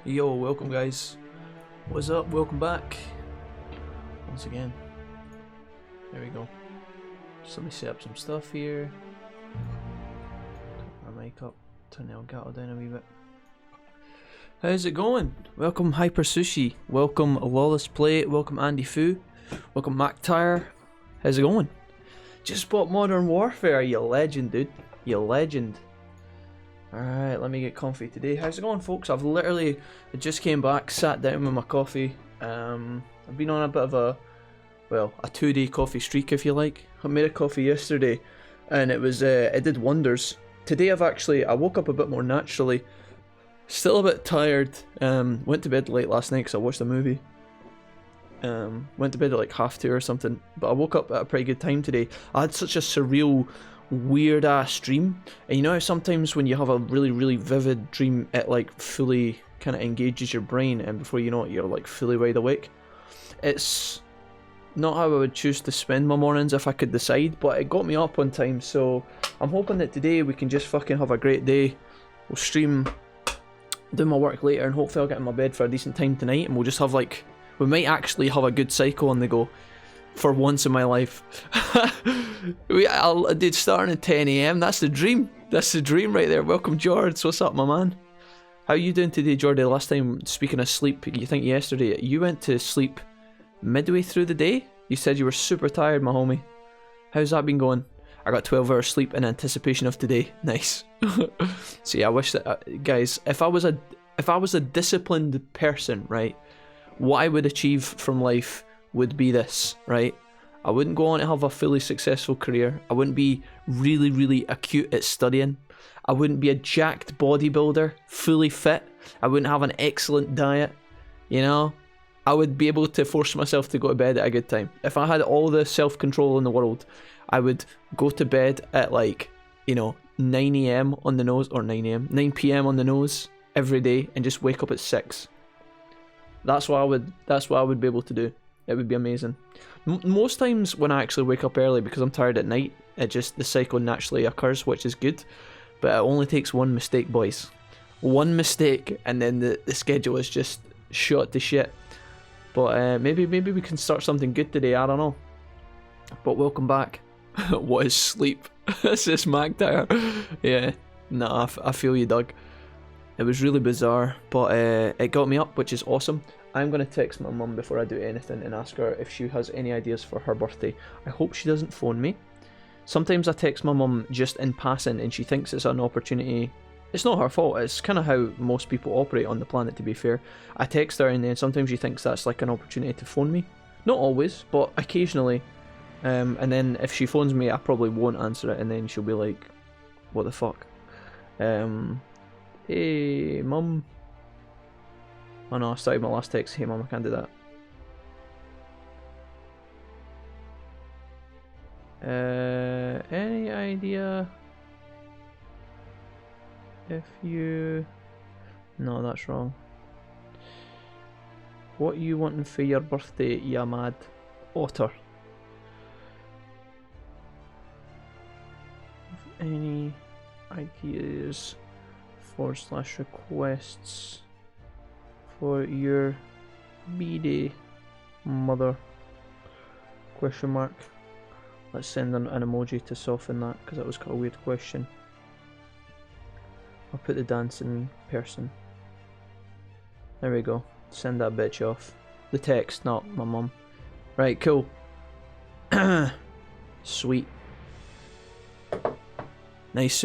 Yo, welcome guys. What's up? Welcome back. Once again. There we go. Just let me set up some stuff here. Turn my mic up. Turn the Elgato down a wee bit. How's it going? Welcome Hyper Sushi. Welcome Lawless Play. Welcome Andy Foo. Welcome Mac Tire. How's it going? Just bought Modern Warfare. You legend, dude. You legend. Alright, let me get comfy today. How's it going, folks? I just came back, sat down with my coffee. I've been on a bit of a 2-day coffee streak, if you like. I made a coffee yesterday, and it did wonders. Today I woke up a bit more naturally. Still a bit tired. Went to bed late last night because I watched a movie. Went to bed at like 2:30 or something, but I woke up at a pretty good time today. I had such a surreal, weird ass dream, and you know how sometimes when you have a really vivid dream, it like fully kind of engages your brain, and before you know it, you're like fully wide awake. It's not how I would choose to spend my mornings if I could decide, but it got me up on time, so I'm hoping that today we can just fucking have a great day. We'll stream, do my work later, and hopefully I'll get in my bed for a decent time tonight, and we'll just have like, we might actually have a good cycle on the go. For once in my life. I did starting at 10 AM. That's the dream. That's the dream right there. Welcome, George. What's up, my man? How you doing today, Jordy? Last time, speaking of sleep, you think yesterday, you went to sleep midway through the day? You said you were super tired, my homie. How's that been going? I got 12 hours sleep in anticipation of today. Nice. See, I wish that, guys, if I was a disciplined person, right, what I would achieve from life would be this, right? I wouldn't go on to have a fully successful career. I wouldn't be really acute at studying. I wouldn't be a jacked bodybuilder, fully fit. I wouldn't have an excellent diet, you know? I would be able to force myself to go to bed at a good time. If I had all the self-control in the world, I would go to bed at like, you know, 9 AM on the nose, or 9 AM, 9 PM on the nose every day, and just wake up at 6. That's what I would be able to do. It would be amazing. Most times when I actually wake up early because I'm tired at night, the cycle naturally occurs, which is good. But it only takes one mistake, boys. One mistake, and then the schedule is just shot to shit. But maybe we can start something good today. I don't know. But welcome back. What is sleep? This is Magtire. Yeah, nah, I feel you, Doug. It was really bizarre, but it got me up, which is awesome. I'm going to text my mum before I do anything and ask her if she has any ideas for her birthday. I hope she doesn't phone me. Sometimes I text my mum just in passing and she thinks it's an opportunity. It's not her fault, it's kind of how most people operate on the planet, to be fair. I text her and then sometimes she thinks that's like an opportunity to phone me. Not always, but occasionally. And then if she phones me, I probably won't answer it, and then she'll be like, what the fuck? Hey, mum. Oh no, I started my last text. Hey mum, I can't do that. Any idea if you... No, that's wrong. What you wanting for your birthday, ya mad otter? Any ideas / requests for your B-Day, mother? Question mark. Let's send an emoji to soften that, because that was quite a weird question. I'll put the dancing person. There we go. Send that bitch off. The text, not my mum. Right, cool. Sweet. Nice.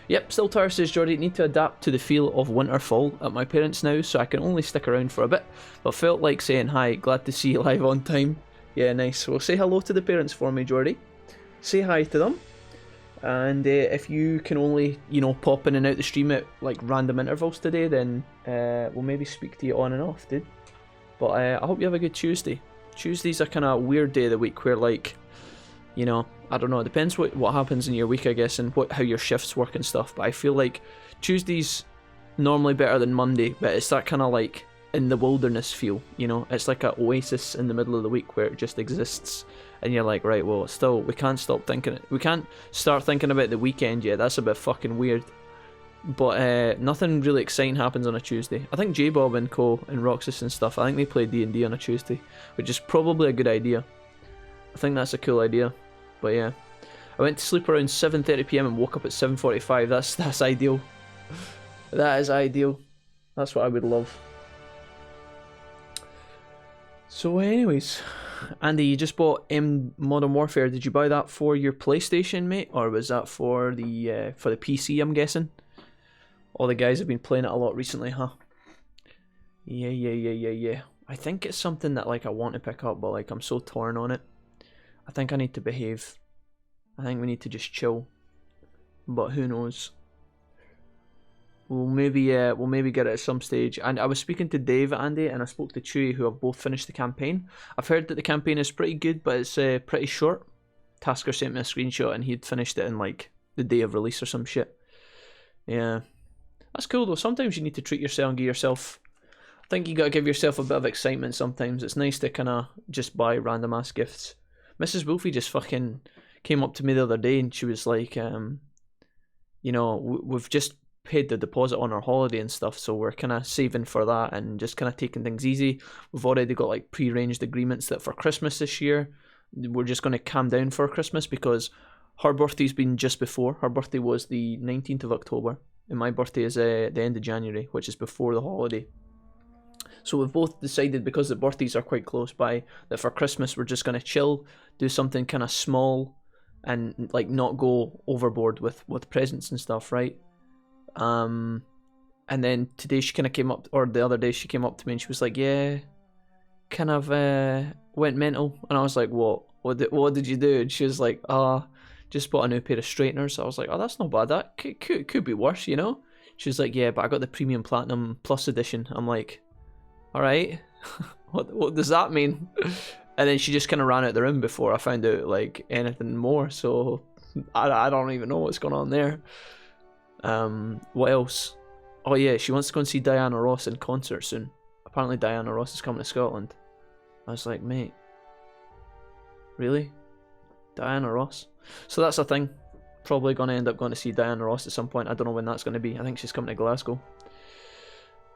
Yep, still tired, says Jordy. Need to adapt to the feel of winter fall at my parents' now, so I can only stick around for a bit. But felt like saying hi. Glad to see you live on time. Yeah, nice. Well, say hello to the parents for me, Jordy. Say hi to them. And if you can only, you know, pop in and out the stream at like random intervals today, then we'll maybe speak to you on and off, dude. But I hope you have a good Tuesday. Tuesday's a kind of weird day of the week where, like, you know, I don't know, it depends what happens in your week, I guess, and how your shifts work and stuff, but I feel like Tuesday's normally better than Monday, but it's that kind of like in the wilderness feel, you know? It's like an oasis in the middle of the week where it just exists, and you're like, right, well, still, we can't stop thinking, we can't start thinking about the weekend yet, that's a bit fucking weird. But nothing really exciting happens on a Tuesday. I think J-Bob and Co and Roxas and stuff, I think they play D&D on a Tuesday, which is probably a good idea. I think that's a cool idea. But yeah, I went to sleep around 7:30 PM and woke up at 7:45. That's ideal. That is ideal. That's what I would love. So anyways, Andy, you just bought Modern Warfare. Did you buy that for your PlayStation, mate, or was that for the PC? I'm guessing. All the guys have been playing it a lot recently, huh? Yeah. I think it's something that like I want to pick up, but like I'm so torn on it. I think I need to behave. I think we need to just chill. But who knows? We'll maybe get it at some stage. And I was speaking to Dave, Andy, and I spoke to Chewy, who have both finished the campaign. I've heard that the campaign is pretty good, but it's pretty short. Tasker sent me a screenshot, and he'd finished it in like the day of release or some shit. Yeah, that's cool though. Sometimes you need to treat yourself and give yourself. I think you gotta give yourself a bit of excitement. Sometimes it's nice to kind of just buy random ass gifts. Mrs. Wolfie just fucking came up to me the other day, and she was like, you know, we've just paid the deposit on our holiday and stuff, so we're kind of saving for that and just kind of taking things easy. We've already got like pre-arranged agreements that for Christmas this year we're just going to calm down for Christmas, because her birthday's been just before. Her birthday was the 19th of October and my birthday is the end of January, which is before the holiday. So we've both decided, because the birthdays are quite close by, that for Christmas we're just going to chill, do something kind of small and like not go overboard with presents and stuff, right? And then today she kind of came up, or the other day she came up to me and she was like, yeah, kind of went mental. And I was like, what did you do? And she was like, just bought a new pair of straighteners. I was like, oh, that's not bad. That could be worse, you know? She was like, yeah, but I got the Premium Platinum Plus Edition. I'm like, alright, what does that mean? And then she just kind of ran out the room before I found out like anything more, so I don't even know what's going on there. What else? Oh yeah, she wants to go and see Diana Ross in concert soon. Apparently Diana Ross is coming to Scotland. I was like, mate, really? Diana Ross? So that's a thing. Probably going to end up going to see Diana Ross at some point. I don't know when that's going to be. I think she's coming to Glasgow.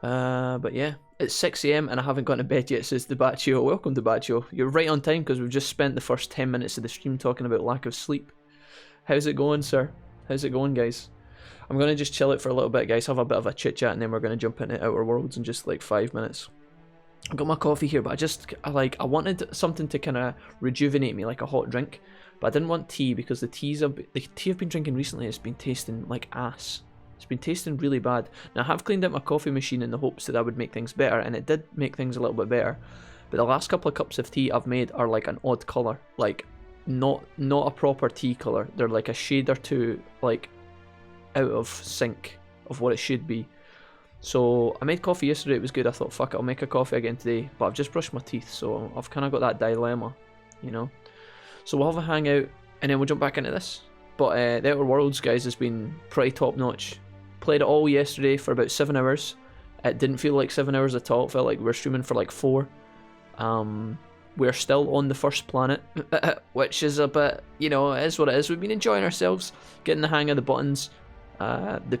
But yeah, it's 6 AM and I haven't gone to bed yet, says the Baccio. Welcome to Baccio. You're right on time, because we've just spent the first 10 minutes of the stream talking about lack of sleep. How's it going, sir? How's it going, guys? I'm going to just chill it for a little bit, guys, have a bit of a chit chat, and then we're going to jump into Outer Worlds in just like 5 minutes. I've got my coffee here, but I wanted something to kind of rejuvenate me, like a hot drink, but I didn't want tea, because the tea I've been drinking recently has been tasting like ass. It's been tasting really bad. Now I have cleaned out my coffee machine in the hopes that would make things better, and it did make things a little bit better, but the last couple of cups of tea I've made are like an odd colour, like not a proper tea colour. They're like a shade or two like out of sync of what it should be. So I made coffee yesterday, it was good. I thought, fuck it, I'll make a coffee again today, but I've just brushed my teeth, so I've kind of got that dilemma, you know. So we'll have a hangout and then we'll jump back into this. But the Outer Worlds, guys, has been pretty top notch. Played it all yesterday for about 7 hours. It didn't feel like 7 hours at all. It felt like we were streaming for like 4. We're still on the first planet, which is a bit, you know, it is what it is. We've been enjoying ourselves, getting the hang of the buttons. The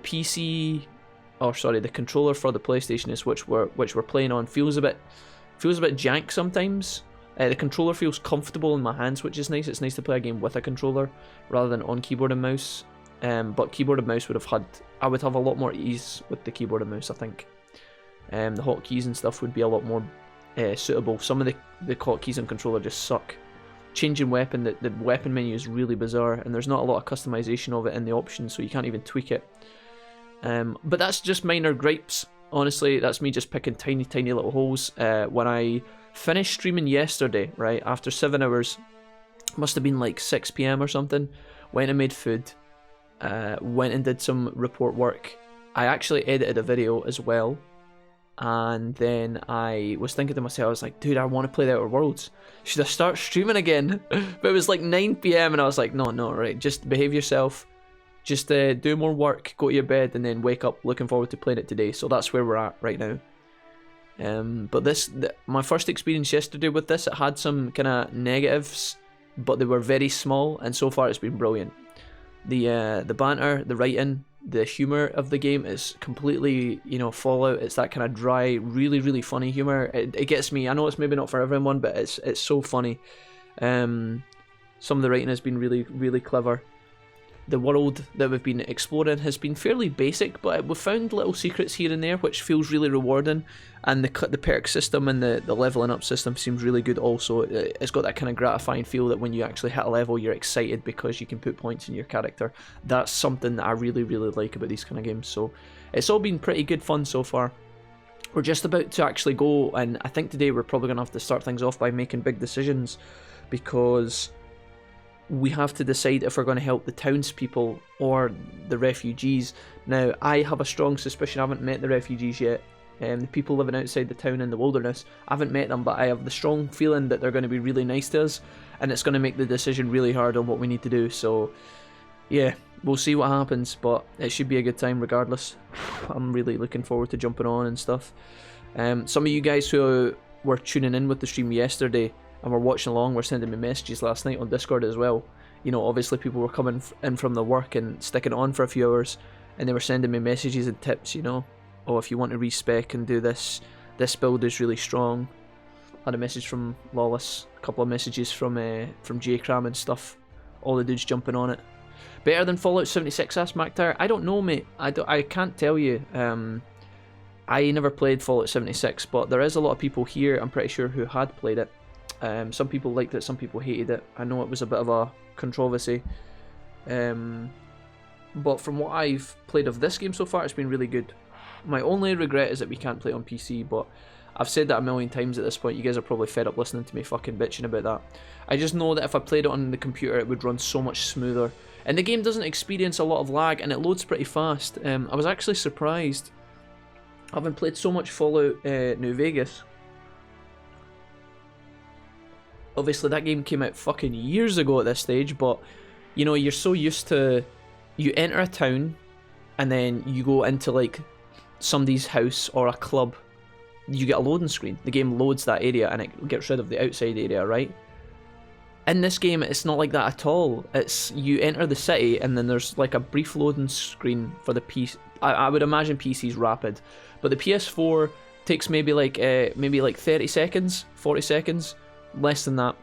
controller for the PlayStation is which we're playing on feels a bit jank sometimes. The controller feels comfortable in my hands, which is nice. It's nice to play a game with a controller rather than on keyboard and mouse. But keyboard and mouse I would have a lot more ease with the keyboard and mouse, I think. The hotkeys and stuff would be a lot more suitable. Some of the hotkeys on controller just suck. Changing weapon, the weapon menu is really bizarre, and there's not a lot of customization of it in the options, so you can't even tweak it. But that's just minor gripes. Honestly, that's me just picking tiny little holes. When I finished streaming yesterday, right, after 7 hours, must have been like 6 PM or something, went and made food, went and did some report work. I actually edited a video as well, and then I was thinking to myself, I was like, dude, I want to play the Outer Worlds. Should I start streaming again? But it was like 9 PM and I was like, no, right, just behave yourself. Just do more work, go to your bed, and then wake up looking forward to playing it today. So that's where we're at right now. But my first experience yesterday with this, it had some kind of negatives, but they were very small, and so far it's been brilliant. The banter, the writing, the humor of the game is completely, you know, Fallout. It's that kind of dry, really, really funny humor. It gets me. I know it's maybe not for everyone, but it's so funny. Some of the writing has been really, really clever. The world that we've been exploring has been fairly basic, but we've found little secrets here and there, which feels really rewarding. And the perk system and the leveling up system seems really good also. It's got that kind of gratifying feel that when you actually hit a level, you're excited because you can put points in your character. That's something that I really, really like about these kind of games. So it's all been pretty good fun so far. We're just about to actually go, and I think today we're probably going to have to start things off by making big decisions, because we have to decide if we're going to help the townspeople or the refugees. Now, I have a strong suspicion I haven't met the refugees yet. The people living outside the town in the wilderness, I haven't met them, but I have the strong feeling that they're going to be really nice to us, and it's going to make the decision really hard on what we need to do. So, yeah, we'll see what happens, but it should be a good time regardless. I'm really looking forward to jumping on and stuff. Some of you guys who were tuning in with the stream yesterday and were watching along were sending me messages last night on Discord as well. You know, obviously people were coming in from the work and sticking it on for a few hours, and they were sending me messages and tips, you know. Oh, if you want to respec and do this build is really strong. I had a message from Lawless, a couple of messages from J-Cram and stuff. All the dudes jumping on it. Better than Fallout 76, asked MacTire. I don't know, mate. I can't tell you. I never played Fallout 76, but there is a lot of people here, I'm pretty sure, who had played it. Some people liked it, some people hated it. I know it was a bit of a controversy. But from what I've played of this game so far, it's been really good. My only regret is that we can't play it on PC, but I've said that a million times at this point. You guys are probably fed up listening to me fucking bitching about that. I just know that if I played it on the computer, it would run so much smoother. And the game doesn't experience a lot of lag, and it loads pretty fast. I was actually surprised. Having played so much Fallout New Vegas, obviously that game came out fucking years ago at this stage, but you know, you're so used to, you enter a town and then you go into like somebody's house or a club, you get a loading screen. The game loads that area and it gets rid of the outside area, right? In this game, it's not like that at all. It's, you enter the city and then there's like a brief loading screen for the PC. I would imagine PC's rapid, but the PS4 takes maybe like 30 seconds, 40 seconds, less than that.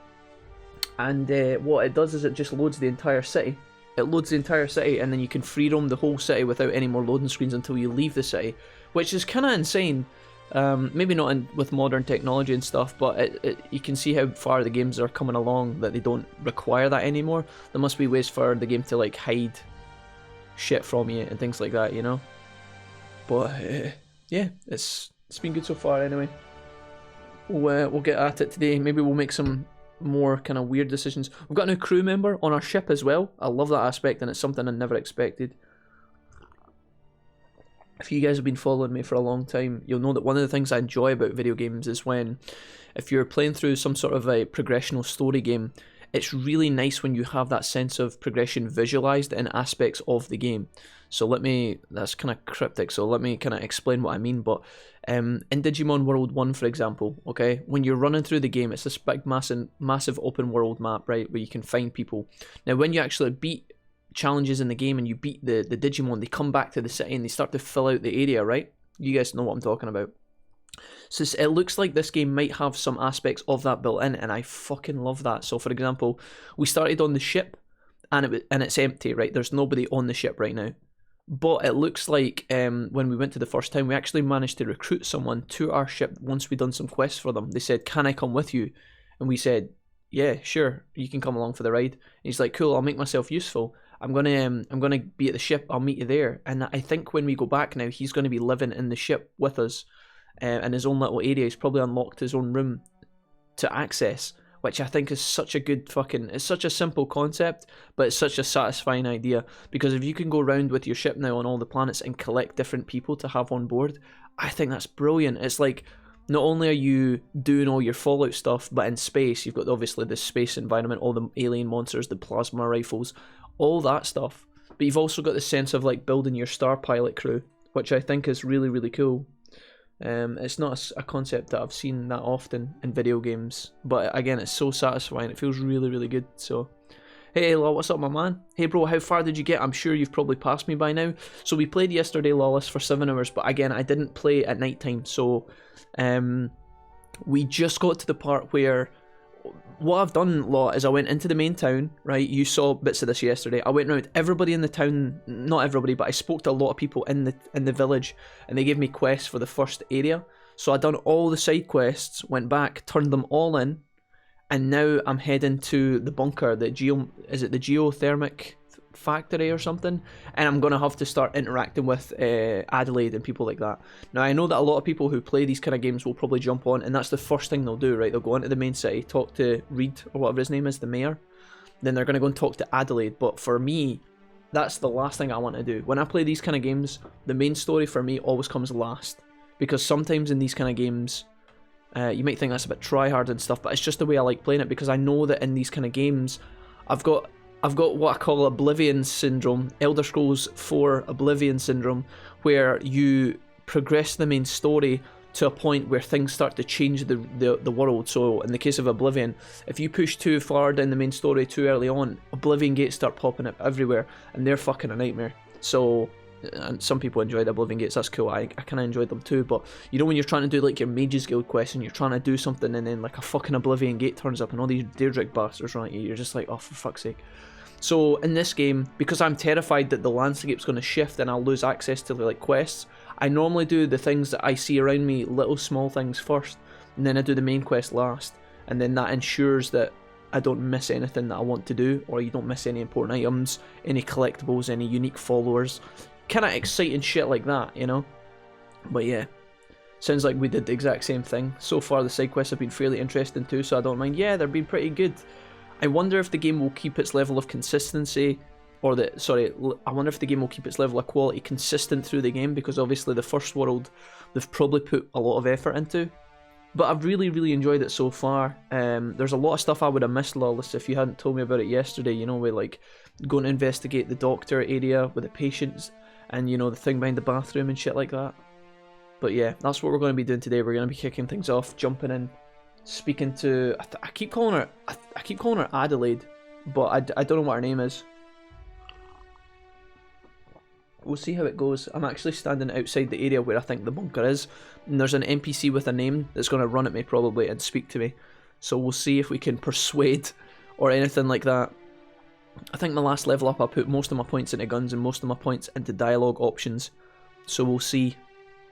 And what it does is it just loads the entire city. It loads the entire city, and then you can free roam the whole city without any more loading screens until you leave the city, which is kind of insane. Maybe not with modern technology and stuff, but you can see how far the games are coming along that they don't require that anymore. There must be ways for the game to like hide shit from you and things like that, you know. But yeah, it's been good so far anyway. We'll get at it today. Maybe we'll make some more kind of weird decisions. We've got a new crew member on our ship as well. I love that aspect, and it's something I never expected. If you guys have been following me for a long time, you'll know that one of the things I enjoy about video games is when, if you're playing through some sort of a progressional story game, it's really nice when you have that sense of progression visualized in aspects of the game. So that's kind of cryptic, so let me kind of explain what I mean. But in Digimon World 1, for example, okay, when you're running through the game, it's this big, massive open world map, right, where you can find people. Now, when you actually beat challenges in the game and you beat the Digimon, they come back to the city and they start to fill out the area, right? You guys know what I'm talking about. So it looks like this game might have some aspects of that built in, and I fucking love that. So, for example, we started on the ship, and it's empty, right? There's nobody on the ship right now. But it looks like when we went to the first time, we actually managed to recruit someone to our ship once we'd done some quests for them. They said, "Can I come with you?" And we said, "Yeah, sure, you can come along for the ride." And he's like, "Cool, I'll make myself useful. I'm gonna be at the ship. I'll meet you there." And I think when we go back now, he's gonna be living in the ship with us, in his own little area. He's probably unlocked his own room to access, which I think is such a good it's such a simple concept, but it's such a satisfying idea, because if you can go around with your ship now on all the planets and collect different people to have on board, I think that's brilliant. It's like, not only are you doing all your Fallout stuff, but in space, you've got obviously the space environment, all the alien monsters, the plasma rifles, all that stuff, but you've also got the sense of like building your star pilot crew, which I think is really, really cool. It's not a concept that I've seen that often in video games, but again, it's so satisfying. It feels really, really good. So Hey Law, what's up my man? Hey bro, how far did you get? I'm sure you've probably passed me by now. So we played yesterday Lawless for 7 hours, but again, I didn't play at night time, so we just got to the part where what I've done, Law, is I went into the main town, right? You saw bits of this yesterday. I went around everybody in the town, not everybody, but I spoke to a lot of people in the village, and they gave me quests for the first area. So I done all the side quests, went back, turned them all in, and now I'm heading to the bunker, the geothermic factory or something, and I'm gonna have to start interacting with Adelaide and people like that. Now I know that a lot of people who play these kind of games will probably jump on, and that's the first thing they'll do, right? They'll go into the main city, talk to Reed or whatever his name is, the mayor, then they're gonna go and talk to Adelaide. But for me, that's the last thing I want to do. When I play these kind of games, the main story for me always comes last, because sometimes in these kind of games, you might think that's a bit try-hard and stuff, but it's just the way I like playing it, because I know that in these kind of games, I've got what I call Oblivion Syndrome, Elder Scrolls 4 Oblivion Syndrome, where you progress the main story to a point where things start to change the world. So in the case of Oblivion, if you push too far down the main story too early on, Oblivion gates start popping up everywhere, and they're fucking a nightmare. So, and some people enjoy the Oblivion gates, that's cool, I kind of enjoyed them too, but you know when you're trying to do like your Mages Guild quest and you're trying to do something and then like a fucking Oblivion gate turns up and all these Deirdre bastards run at you, you're just like, oh for fuck's sake. So in this game, because I'm terrified that the landscape's going to shift and I'll lose access to like quests, I normally do the things that I see around me, little small things first, and then I do the main quest last, and then that ensures that I don't miss anything that I want to do, or you don't miss any important items, any collectibles, any unique followers, kind of exciting shit like that, you know? But yeah, sounds like we did the exact same thing. So far the side quests have been fairly interesting too, so I don't mind. Yeah, they've been pretty good. I wonder if the game will keep its level of consistency, I wonder if the game will keep its level of quality consistent through the game, because obviously the first world they've probably put a lot of effort into. But I've really enjoyed it so far. There's a lot of stuff I would have missed, Lawless, if you hadn't told me about it yesterday, you know, with like going to investigate the doctor area with the patients, and you know, the thing behind the bathroom and shit like that. But yeah, that's what we're going to be doing today. We're going to be kicking things off, jumping in, speaking to, I keep calling her Adelaide, but I don't know what her name is. We'll see how it goes. I'm actually standing outside the area where I think the bunker is, and there's an NPC with a name that's going to run at me probably and speak to me. So we'll see if we can persuade or anything like that. I think my last level up I put most of my points into guns and most of my points into dialogue options. So we'll see.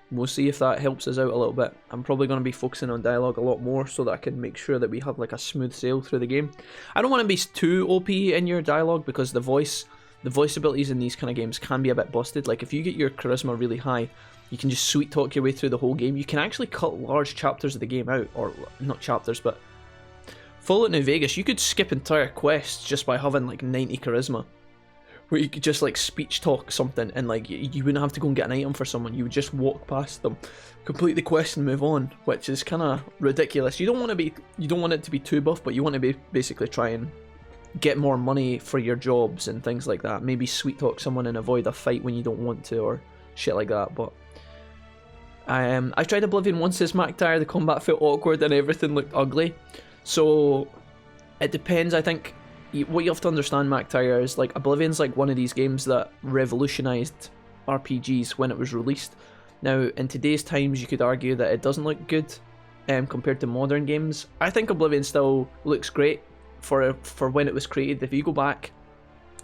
We'll see if that helps us out a little bit. I'm probably going to be focusing on dialogue a lot more so that I can make sure that we have like a smooth sail through the game. I don't want to be too OP in your dialogue, because the voice abilities in these kind of games can be a bit busted. Like if you get your charisma really high, you can just sweet talk your way through the whole game. You can actually cut large chapters of the game out, or not chapters, but Fallout New Vegas, you could skip entire quests just by having like 90 charisma, where you could just like speech talk something and like you wouldn't have to go and get an item for someone, you would just walk past them, complete the quest and move on, which is kind of ridiculous. You don't want it to be too buff, but you want to be basically try and get more money for your jobs and things like that. Maybe sweet talk someone and avoid a fight when you don't want to, or shit like that. But I tried Oblivion once as MacTire, the combat felt awkward and everything looked ugly. So it depends. I think what you have to understand, MacTire, is like Oblivion's like one of these games that revolutionized RPGs when it was released. Now in today's times you could argue that it doesn't look good compared to modern games. I think Oblivion still looks great for when it was created. If you go back,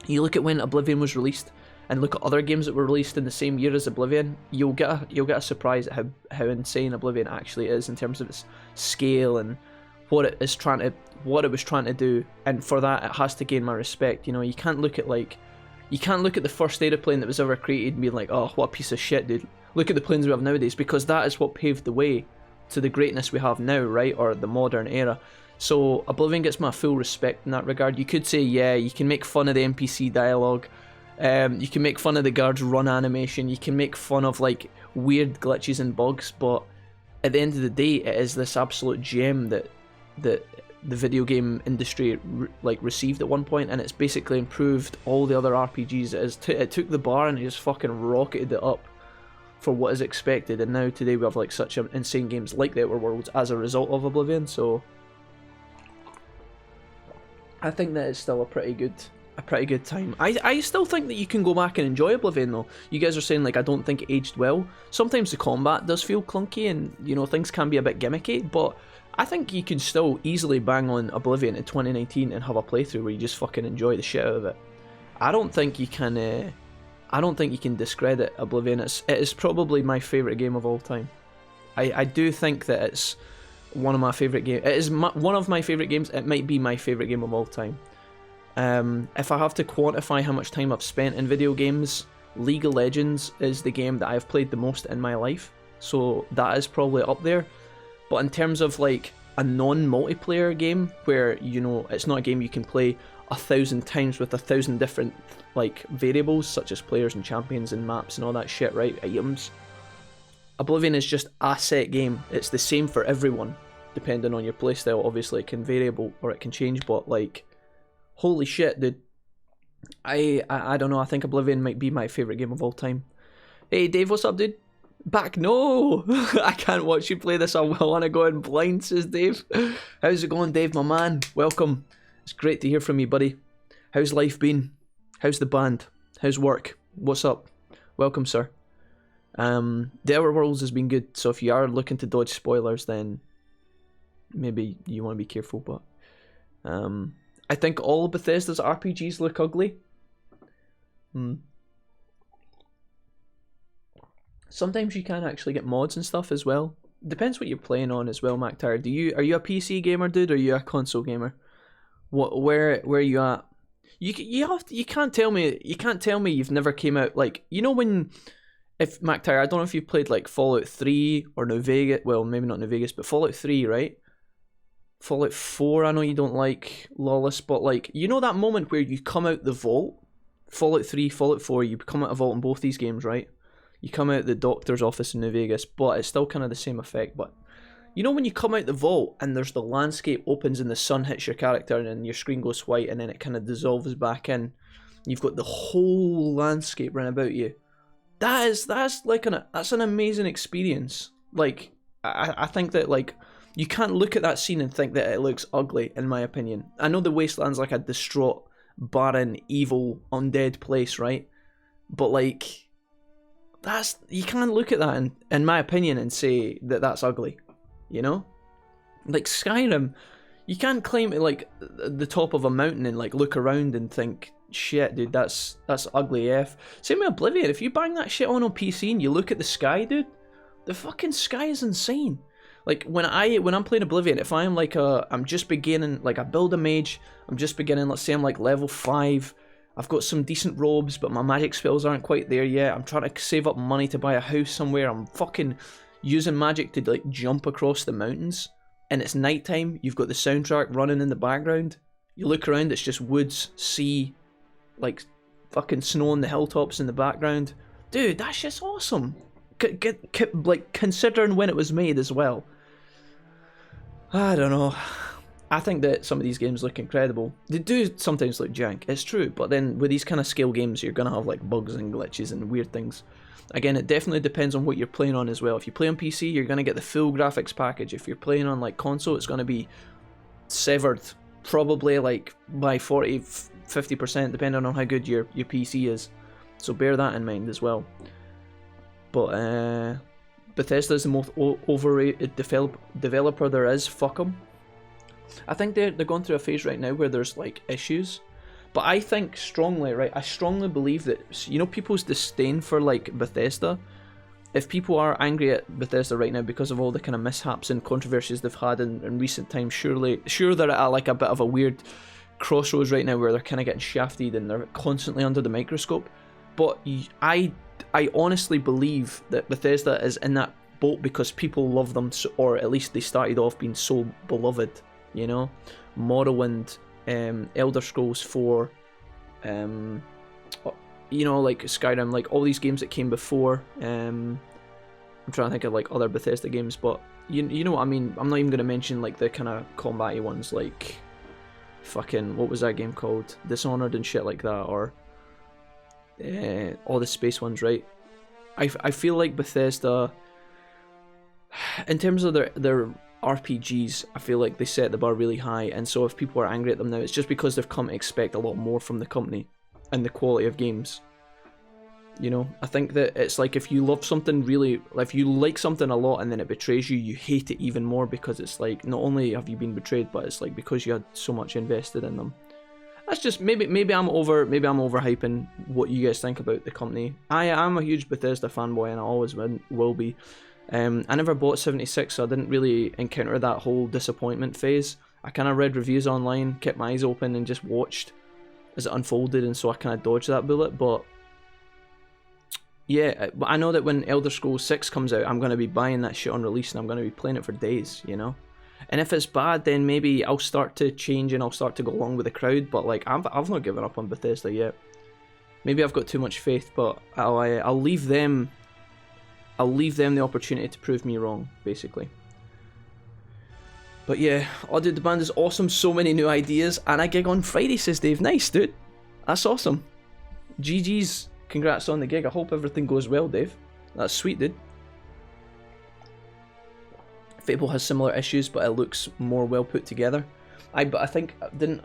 you look at when Oblivion was released and look at other games that were released in the same year as Oblivion, you'll get a surprise at how insane Oblivion actually is in terms of its scale and what it was trying to do. And for that, it has to gain my respect. You know, you can't look at the first aeroplane that was ever created and be like, oh, what a piece of shit, dude. Look at the planes we have nowadays, because that is what paved the way to the greatness we have now, right? Or the modern era. So Oblivion gets my full respect in that regard. You could say, yeah, you can make fun of the NPC dialogue, you can make fun of the guards' run animation, you can make fun of like weird glitches and bugs, but at the end of the day, it is this absolute gem that the video game industry received at one point, and it's basically improved all the other RPGs. It took the bar and it just fucking rocketed it up for what is expected, and now today we have like such insane games like The Outer Worlds as a result of Oblivion. So I think that it's still a pretty good time. I still think that you can go back and enjoy Oblivion though. You guys are saying like I don't think it aged well. Sometimes the combat does feel clunky and you know things can be a bit gimmicky, but I think you can still easily bang on Oblivion in 2019 and have a playthrough where you just fucking enjoy the shit out of it. I don't think you can discredit Oblivion. It is probably my favourite game of all time. I do think that it's one of my favourite games. It is one of my favourite games. It might be my favourite game of all time. If I have to quantify how much time I've spent in video games, League of Legends is the game that I've played the most in my life. So that is probably up there. But in terms of like a non-multiplayer game where, you know, it's not a game you can play 1,000 times with 1,000 different like variables such as players and champions and maps and all that shit, right? Items. Oblivion is just a set game. It's the same for everyone, depending on your playstyle. Obviously, it can variable or it can change, but like, holy shit, dude! I don't know. I think Oblivion might be my favorite game of all time. Hey, Dave, what's up, dude? Back? No, I can't watch you play this. I want to go in blind, says Dave. How's it going, Dave, my man? Welcome. It's great to hear from you, buddy. How's life been? How's the band? How's work? What's up? Welcome, sir. The Outer Worlds has been good, so if you are looking to dodge spoilers, then maybe you want to be careful, but I think all of Bethesda's RPGs look ugly. Sometimes you can actually get mods and stuff as well. Depends what you're playing on as well, MacTire. Are you a PC gamer, dude, or are you a console gamer? Where are you at? You can't tell me you've never came out like, you know, when, if MacTire, I don't know if you played like Fallout 3 or New Vegas, well maybe not New Vegas, but Fallout 3, right? Fallout 4, I know you don't like, Lawless, but like, you know that moment where you come out the vault? Fallout 3, Fallout 4, you come out a vault in both these games, right? You come out the doctor's office in New Vegas, but it's still kind of the same effect, but you know when you come out the vault and there's the landscape opens and the sun hits your character and then your screen goes white and then it kind of dissolves back in. You've got the whole landscape round about you. That's an amazing experience. Like, I think that like you can't look at that scene and think that it looks ugly, in my opinion. I know the Wasteland's like a distraught, barren, evil, undead place, right? But like, you can't look at that in my opinion and say that that's ugly. You know, like Skyrim, you can't climb to like the top of a mountain and like look around and think, shit, dude, that's ugly F. Same with Oblivion. If you bang that shit on PC and you look at the sky, dude, the fucking sky is insane. Like when I'm playing Oblivion, if I'm like I'm just beginning, like I build a mage, I'm just beginning. Let's say I'm like level 5. I've got some decent robes, but my magic spells aren't quite there yet. I'm trying to save up money to buy a house somewhere. I'm fucking using magic to like jump across the mountains, and it's nighttime. You've got the soundtrack running in the background. You look around, it's just woods, sea, like fucking snow on the hilltops in the background. Dude, that shit's awesome. Like considering when it was made as well. I don't know. I think that some of these games look incredible. They do sometimes look jank, it's true, but then with these kind of scale games, you're gonna have like bugs and glitches and weird things. Again, it definitely depends on what you're playing on as well. If you play on PC, you're going to get the full graphics package. If you're playing on like console, it's going to be severed, probably like by 40-50%, depending on how good your PC is. So bear that in mind as well. But Bethesda is the most overrated developer there is. Fuck them. I think they're going through a phase right now where there's like issues. But I think strongly, right, I strongly believe that, you know, people's disdain for, like, Bethesda, if people are angry at Bethesda right now because of all the kind of mishaps and controversies they've had in recent times, sure they're at, like, a bit of a weird crossroads right now where they're kind of getting shafted and they're constantly under the microscope. But I honestly believe that Bethesda is in that boat because people love them, or at least they started off being so beloved, you know? Morrowind, Elder Scrolls 4, you know, like Skyrim, like all these games that came before. I'm trying to think of like other Bethesda games, but you know what I mean. I'm not even going to mention like the kind of combat-y ones, like fucking, what was that game called? Dishonored and shit like that, or all the space ones, right? I feel like Bethesda, in terms of their RPGs, I feel like they set the bar really high, and so if people are angry at them now, it's just because they've come to expect a lot more from the company and the quality of games. You know, I think that it's like if you love something really, if you like something a lot and then it betrays you, you hate it even more, because it's like, not only have you been betrayed, but it's like because you had so much invested in them. That's just, maybe I'm overhyping what you guys think about the company. I am a huge Bethesda fanboy, and I always will be. I never bought 76, so I didn't really encounter that whole disappointment phase. I kind of read reviews online, kept my eyes open, and just watched as it unfolded, and so I kind of dodged that bullet. But yeah, I know that when Elder Scrolls 6 comes out, I'm going to be buying that shit on release, and I'm going to be playing it for days, you know? And if it's bad, then maybe I'll start to change and I'll start to go along with the crowd, but like, I've not given up on Bethesda yet. Maybe I've got too much faith, but I'll leave them the opportunity to prove me wrong, basically. But yeah, oh dude, the band is awesome, so many new ideas, and I gig on Friday, says Dave. Nice, dude. That's awesome. GG's. Congrats on the gig. I hope everything goes well, Dave. That's sweet, dude. Fable has similar issues, but it looks more well put together. But I think didn't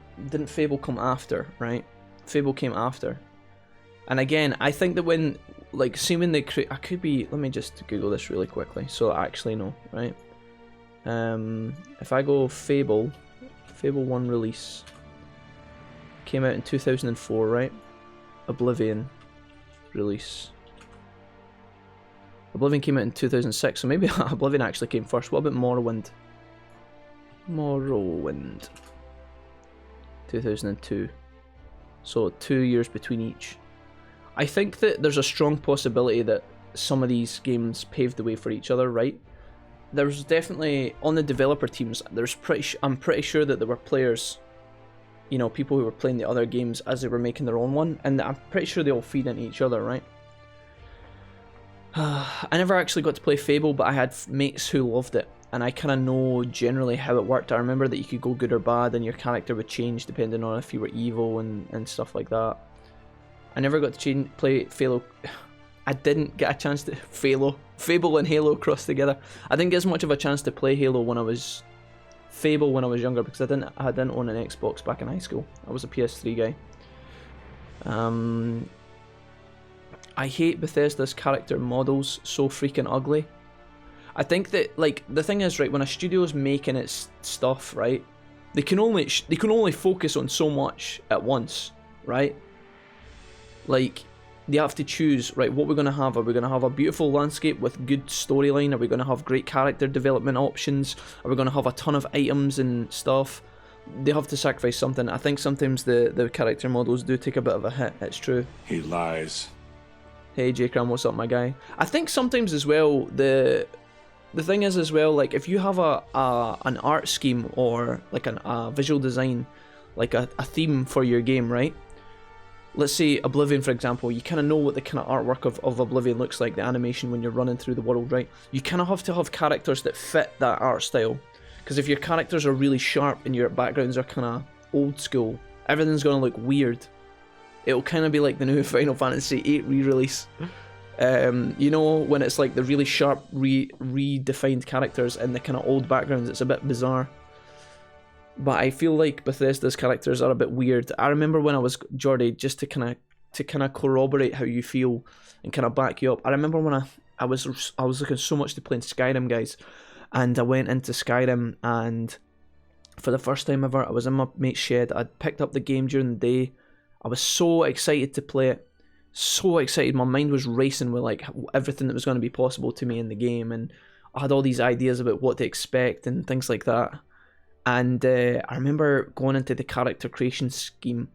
Fable come after, right? Fable came after. And again, I think that when, like, see when they I could be, let me just Google this really quickly so I actually know, right? If I go Fable 1 release, came out in 2004, right? Oblivion release. Oblivion came out in 2006, so maybe Oblivion actually came first. What about Morrowind? Morrowind. 2002. So 2 years between each. I think that there's a strong possibility that some of these games paved the way for each other, right? There's definitely, on the developer teams, I'm pretty sure that there were players, you know, people who were playing the other games as they were making their own one, and I'm pretty sure they all feed into each other, right? I never actually got to play Fable, but I had mates who loved it, and I kind of know generally how it worked. I remember that you could go good or bad, and your character would change depending on if you were evil and stuff like that. I never got to play Fable. I didn't get a chance to Fable and Halo crossed together. I didn't get as much of a chance to play Fable when I was younger, because I didn't own an Xbox back in high school. I was a PS3 guy. I hate Bethesda's character models, so freaking ugly. I think that, like, the thing is, right, when a studio's making its stuff, right, they can only focus on so much at once, right? Like, they have to choose, right, what we're going to have. Are we going to have a beautiful landscape with good storyline? Are we going to have great character development options? Are we going to have a ton of items and stuff? They have to sacrifice something. I think sometimes the character models do take a bit of a hit, it's true. He lies. Hey J-Cram, what's up, my guy? I think sometimes as well, the thing is as well, like, if you have an art scheme or like a visual design, like a theme for your game, right? Let's say Oblivion, for example, you kind of know what the kind of artwork of Oblivion looks like, the animation when you're running through the world, right? You kind of have to have characters that fit that art style. Because if your characters are really sharp and your backgrounds are kind of old school, everything's going to look weird. It'll kind of be like the new Final Fantasy VIII re-release. You know, when it's like the really sharp, redefined characters and the kind of old backgrounds, it's a bit bizarre. But I feel like Bethesda's characters are a bit weird. I remember when I was, Jordy, just to kind of corroborate how you feel and kind of back you up. I remember when I was looking so much to play in Skyrim, guys, and I went into Skyrim, and for the first time ever, I was in my mate's shed. I'd picked up the game during the day. I was so excited to play it. So excited. My mind was racing with like everything that was going to be possible to me in the game, and I had all these ideas about what to expect and things like that. And I remember going into the character creation scheme,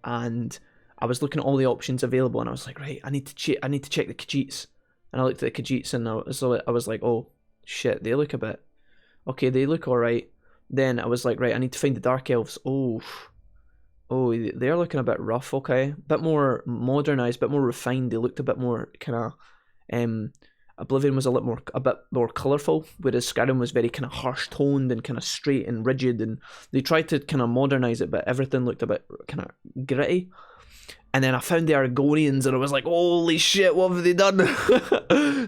and I was looking at all the options available, and I was like, right, I need to check the Khajiits. And I looked at the Khajiits, and I was like, oh shit, they look a bit okay. They look alright. Then I was like, right, I need to find the Dark Elves. Oh, they're looking a bit rough. Okay, a bit more modernized, a bit more refined. They looked a bit more kind of Oblivion was a bit more colourful, whereas Skyrim was very kind of harsh toned and kind of straight and rigid, and they tried to kind of modernise it, but everything looked a bit kind of gritty. And then I found the Argonians, and I was like, holy shit, what have they done?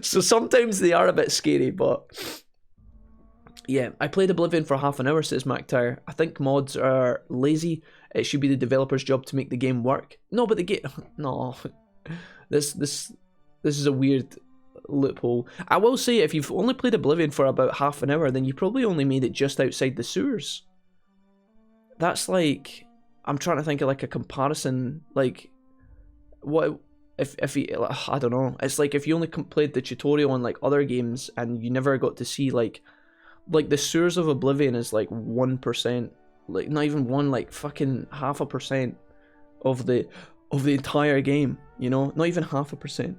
So sometimes they are a bit scary, but Yeah, I played Oblivion for half an hour, says MacTire. I think mods are lazy. It should be the developer's job to make the game work. No, but the game... No. This is a weird loophole. I will say, if you've only played Oblivion for about half an hour, then you probably only made it just outside the sewers. That's like... I'm trying to think of like a comparison, like... What... If you... I don't know. It's like if you only played the tutorial on like other games and you never got to see like the sewers of Oblivion is like 1%, like not even one, like fucking 0.5% of the entire game, you know, not even 0.5%.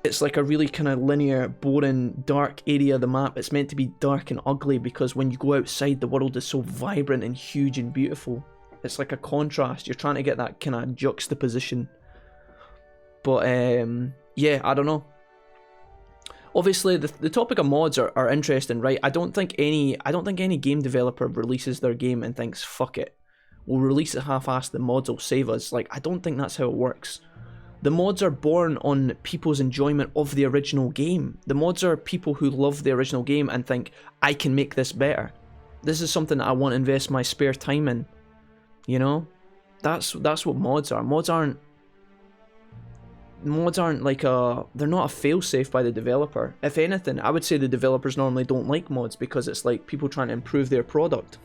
It's like a really kind of linear, boring, dark area of the map. It's meant to be dark and ugly because when you go outside, the world is so vibrant and huge and beautiful. It's like a contrast. You're trying to get that kind of juxtaposition. But yeah, I don't know. Obviously, the topic of mods are interesting, right? I don't think any game developer releases their game and thinks, fuck it, we'll release it half-assed, the mods will save us. Like, I don't think that's how it works. The mods are born on people's enjoyment of the original game. The mods are people who love the original game and think, I can make this better. This is something that I want to invest my spare time in. You know? That's what mods are. Mods aren't like they're not a failsafe by the developer. If anything, I would say the developers normally don't like mods because it's like people trying to improve their product.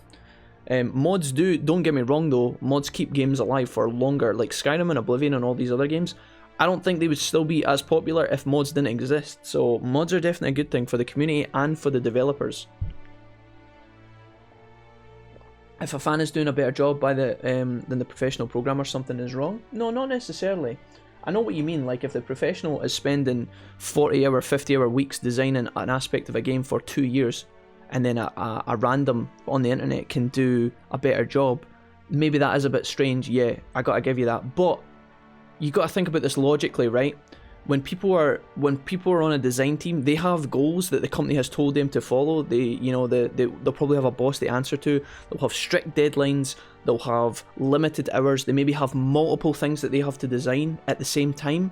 Mods don't get me wrong though, mods keep games alive for longer, like Skyrim and Oblivion and all these other games. I don't think they would still be as popular if mods didn't exist, so mods are definitely a good thing for the community and for the developers. If a fan is doing a better job by than the professional programmer, something is wrong? No, not necessarily. I know what you mean, like if the professional is spending 40-hour, 50-hour weeks designing an aspect of a game for 2 years, and then a random on the internet can do a better job, maybe that is a bit strange, yeah, I gotta give you that. But you gotta think about this logically, right? When people are on a design team, they have goals that the company has told them to follow. They'll probably have a boss they answer to. They'll have strict deadlines. They'll have limited hours. They maybe have multiple things that they have to design at the same time.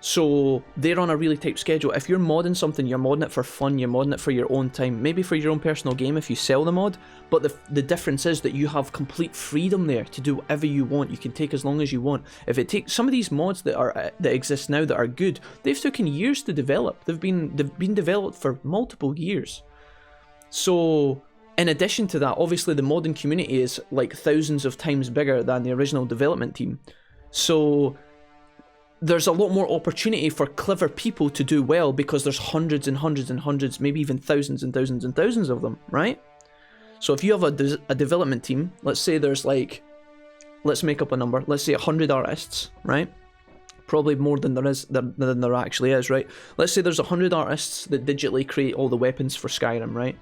So they're on a really tight schedule. If you're modding something, you're modding it for fun, you're modding it for your own time, maybe for your own personal game if you sell the mod, but the difference is that you have complete freedom there to do whatever you want. You can take as long as you want. If it takes some of these mods that exist now that are good, they've taken years to develop. They've been developed for multiple years. So in addition to that, obviously the modding community is like thousands of times bigger than the original development team. So there's a lot more opportunity for clever people to do well because there's hundreds and hundreds and hundreds, maybe even thousands and thousands and thousands of them, right? So if you have a development team, let's say there's like, let's make up a number, let's say 100 artists, right? Probably more than there actually is, right? Let's say there's 100 artists that digitally create all the weapons for Skyrim, right?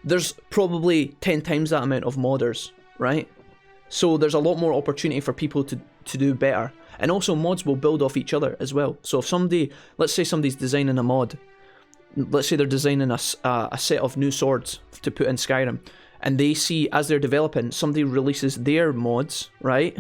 There's probably 10 times that amount of modders, right? So there's a lot more opportunity for people to do better. And also mods will build off each other as well. So if let's say somebody's designing a mod, let's say they're designing a set of new swords to put in Skyrim, and they see as they're developing, somebody releases their mods, right?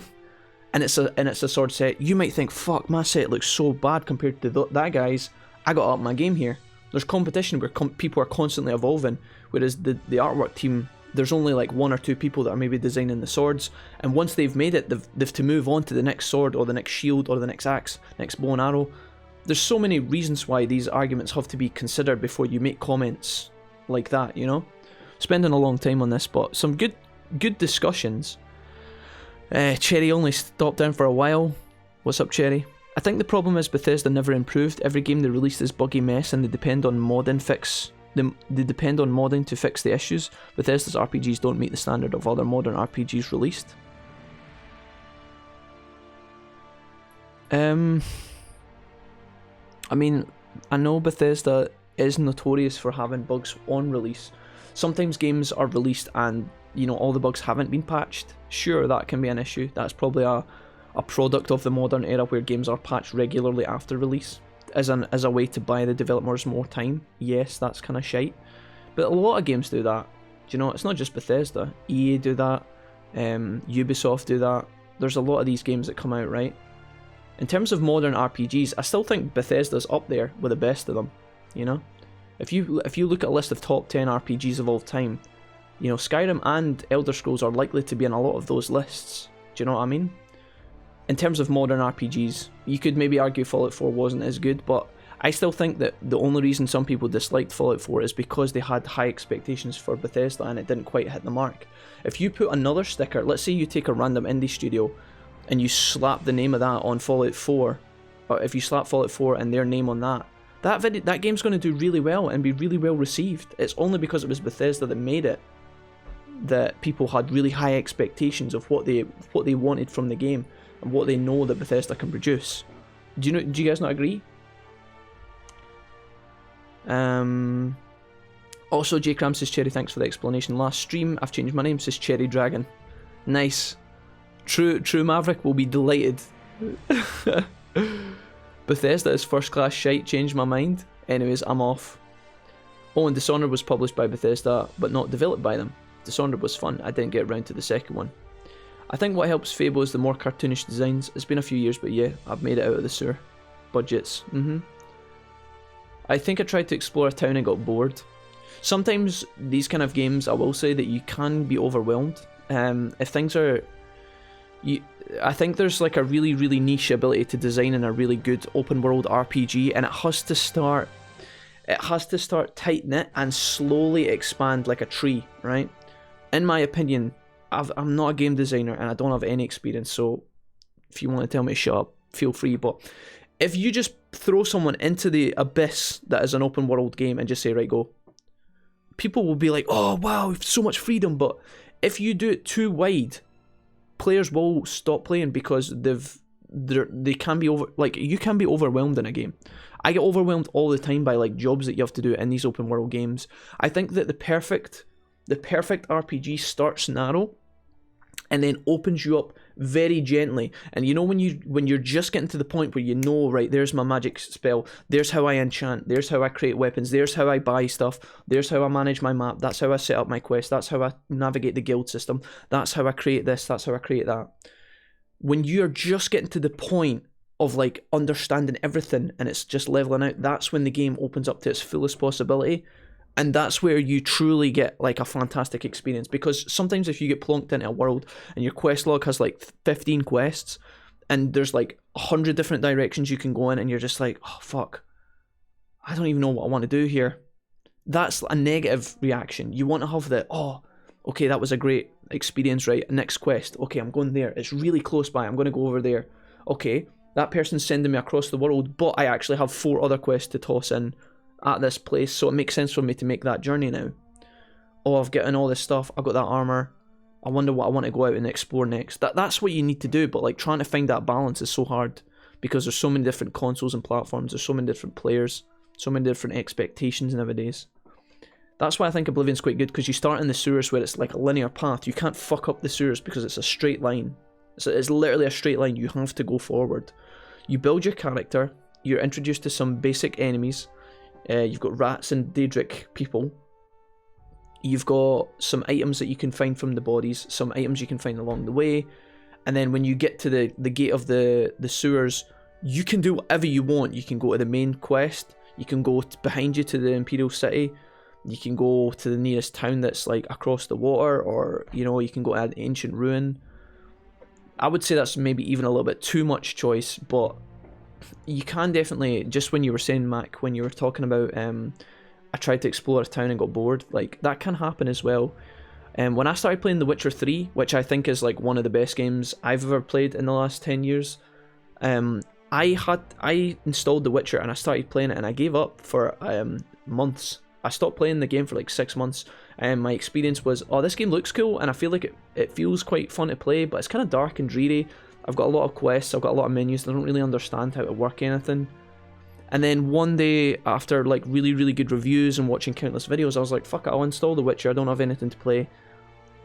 And it's a sword set. You might think, fuck, my set looks so bad compared to that guy's. I got up my game here. There's competition where people are constantly evolving, whereas the artwork team, there's only like 1 or 2 people that are maybe designing the swords, and once they've made it, they've to move on to the next sword or the next shield or the next axe, next bow and arrow. There's so many reasons why these arguments have to be considered before you make comments like that, you know? Spending a long time on this, but some good discussions. Cherry only stopped down for a while. What's up, Cherry? I think the problem is Bethesda never improved. Every game they release is buggy mess and they depend on modding to fix the issues. Bethesda's RPGs don't meet the standard of other modern RPGs released. I mean, I know Bethesda is notorious for having bugs on release. Sometimes games are released and, you know, all the bugs haven't been patched. Sure, that can be an issue. That's probably a product of the modern era where games are patched regularly after release. As a way to buy the developers more time. Yes, that's kind of shite. But a lot of games do that. Do you know, it's not just Bethesda. EA do that. Ubisoft do that. There's a lot of these games that come out, right? In terms of modern RPGs, I still think Bethesda's up there with the best of them, you know? If you look at a list of top 10 RPGs of all time, you know, Skyrim and Elder Scrolls are likely to be in a lot of those lists. Do you know what I mean? In terms of modern RPGs, you could maybe argue Fallout 4 wasn't as good, but I still think that the only reason some people disliked Fallout 4 is because they had high expectations for Bethesda and it didn't quite hit the mark. If you put another sticker, let's say you take a random indie studio and you slap the name of that on Fallout 4, or if you slap Fallout 4 and their name on that game's going to do really well and be really well received. It's only because it was Bethesda that made it that people had really high expectations of what they wanted from the game and what they know that Bethesda can produce. Do you guys not agree? Also, J Cram says, Cherry, thanks for the explanation. Last stream, I've changed my name, says Cherry Dragon. Nice. True Maverick will be delighted. Bethesda is first class shite, changed my mind. Anyways, I'm off. Oh, and Dishonored was published by Bethesda, but not developed by them. Dishonored was fun, I didn't get around to the second one. I think what helps Fable is the more cartoonish designs. It's been a few years, but yeah, I've made it out of the sewer. Budgets, I think I tried to explore a town and got bored. Sometimes these kind of games, I will say that you can be overwhelmed. If things are... I think there's like a really, really niche ability to design in a really good open world RPG, and it has to start tight-knit and slowly expand like a tree, right? In my opinion, I'm not a game designer and I don't have any experience, so if you want to tell me to shut up, feel free, but if you just throw someone into the abyss that is an open world game and just say, right, go, people will be like, oh wow, so much freedom, but if you do it too wide, players will stop playing because they can be you can be overwhelmed in a game. I get overwhelmed all the time by like jobs that you have to do in these open world games. I think that the perfect RPG starts narrow and then opens you up very gently. And you know when you're just getting to the point where you know, right, there's my magic spell, there's how I enchant, there's how I create weapons, there's how I buy stuff, there's how I manage my map, that's how I set up my quest, that's how I navigate the guild system, that's how I create this, that's how I create that. When you're just getting to the point of like understanding everything and it's just leveling out, that's when the game opens up to its fullest possibility. And that's where you truly get like a fantastic experience, because sometimes if you get plonked into a world and your quest log has like 15 quests and there's like 100 different directions you can go in and you're just like, oh fuck, I don't even know what I want to do here. That's a negative reaction. You want to have the, oh, okay, that was a great experience, right? Next quest, okay, I'm going there. It's really close by, I'm going to go over there. Okay, that person's sending me across the world, but I actually have 4 other quests to toss in at this place, so it makes sense for me to make that journey now. Oh, I've gotten all this stuff, I've got that armor, I wonder what I want to go out and explore next. That's what you need to do, but like trying to find that balance is so hard because there's so many different consoles and platforms, there's so many different players, so many different expectations nowadays. That's why I think Oblivion's quite good, because you start in the sewers where it's like a linear path. You can't fuck up the sewers because it's a straight line. It's literally a straight line, you have to go forward. You build your character, you're introduced to some basic enemies. You've got rats and Daedric people. You've got some items that you can find from the bodies, some items you can find along the way, and then when you get to the gate of the sewers, you can do whatever you want. You can go to the main quest, you can go behind you to the Imperial City, you can go to the nearest town that's like across the water, or you know, you can go to an ancient ruin. I would say that's maybe even a little bit too much choice, but you can definitely, just when you were saying, Mac, when you were talking about I tried to explore a town and got bored, like that can happen as well. When I started playing The Witcher 3, which I think is like one of the best games I've ever played in the last 10 years, I installed The Witcher and I started playing it and I gave up for months. I stopped playing the game for like 6 months, and my experience was, oh, this game looks cool and I feel like it feels quite fun to play, but it's kind of dark and dreary. I've got a lot of quests, I've got a lot of menus, I don't really understand how to work anything. And then one day, after like really, really good reviews and watching countless videos, I was like, fuck it, I'll install The Witcher, I don't have anything to play.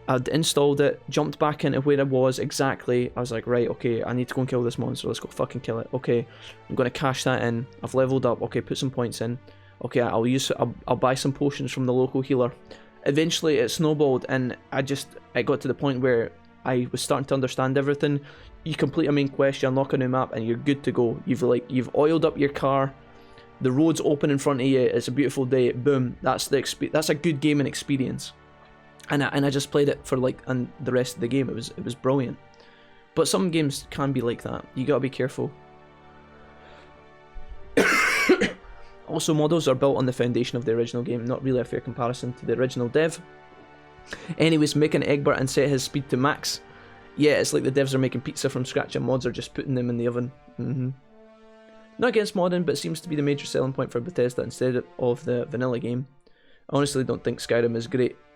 I'd installed it, jumped back into where I was exactly. I was like, right, okay, I need to go and kill this monster, let's go fucking kill it. Okay, I'm going to cash that in, I've leveled up, okay, put some points in. Okay, I'll buy some potions from the local healer. Eventually it snowballed and it got to the point where I was starting to understand everything. You complete a main quest, you unlock a new map, and you're good to go. You've oiled up your car, The road's open in front of you. It's a beautiful day. Boom. That's a good gaming experience. And I just played it for like, and the rest of the game, it was brilliant. But some games can be like that. You gotta be careful. Also, models are built on the foundation of the original game, not really a fair comparison to the original dev. Anyways, making Egbert and set his speed to max. Yeah, it's like the devs are making pizza from scratch and mods are just putting them in the oven. Not against modding, but it seems to be the major selling point for Bethesda instead of the vanilla game. I honestly don't think Skyrim is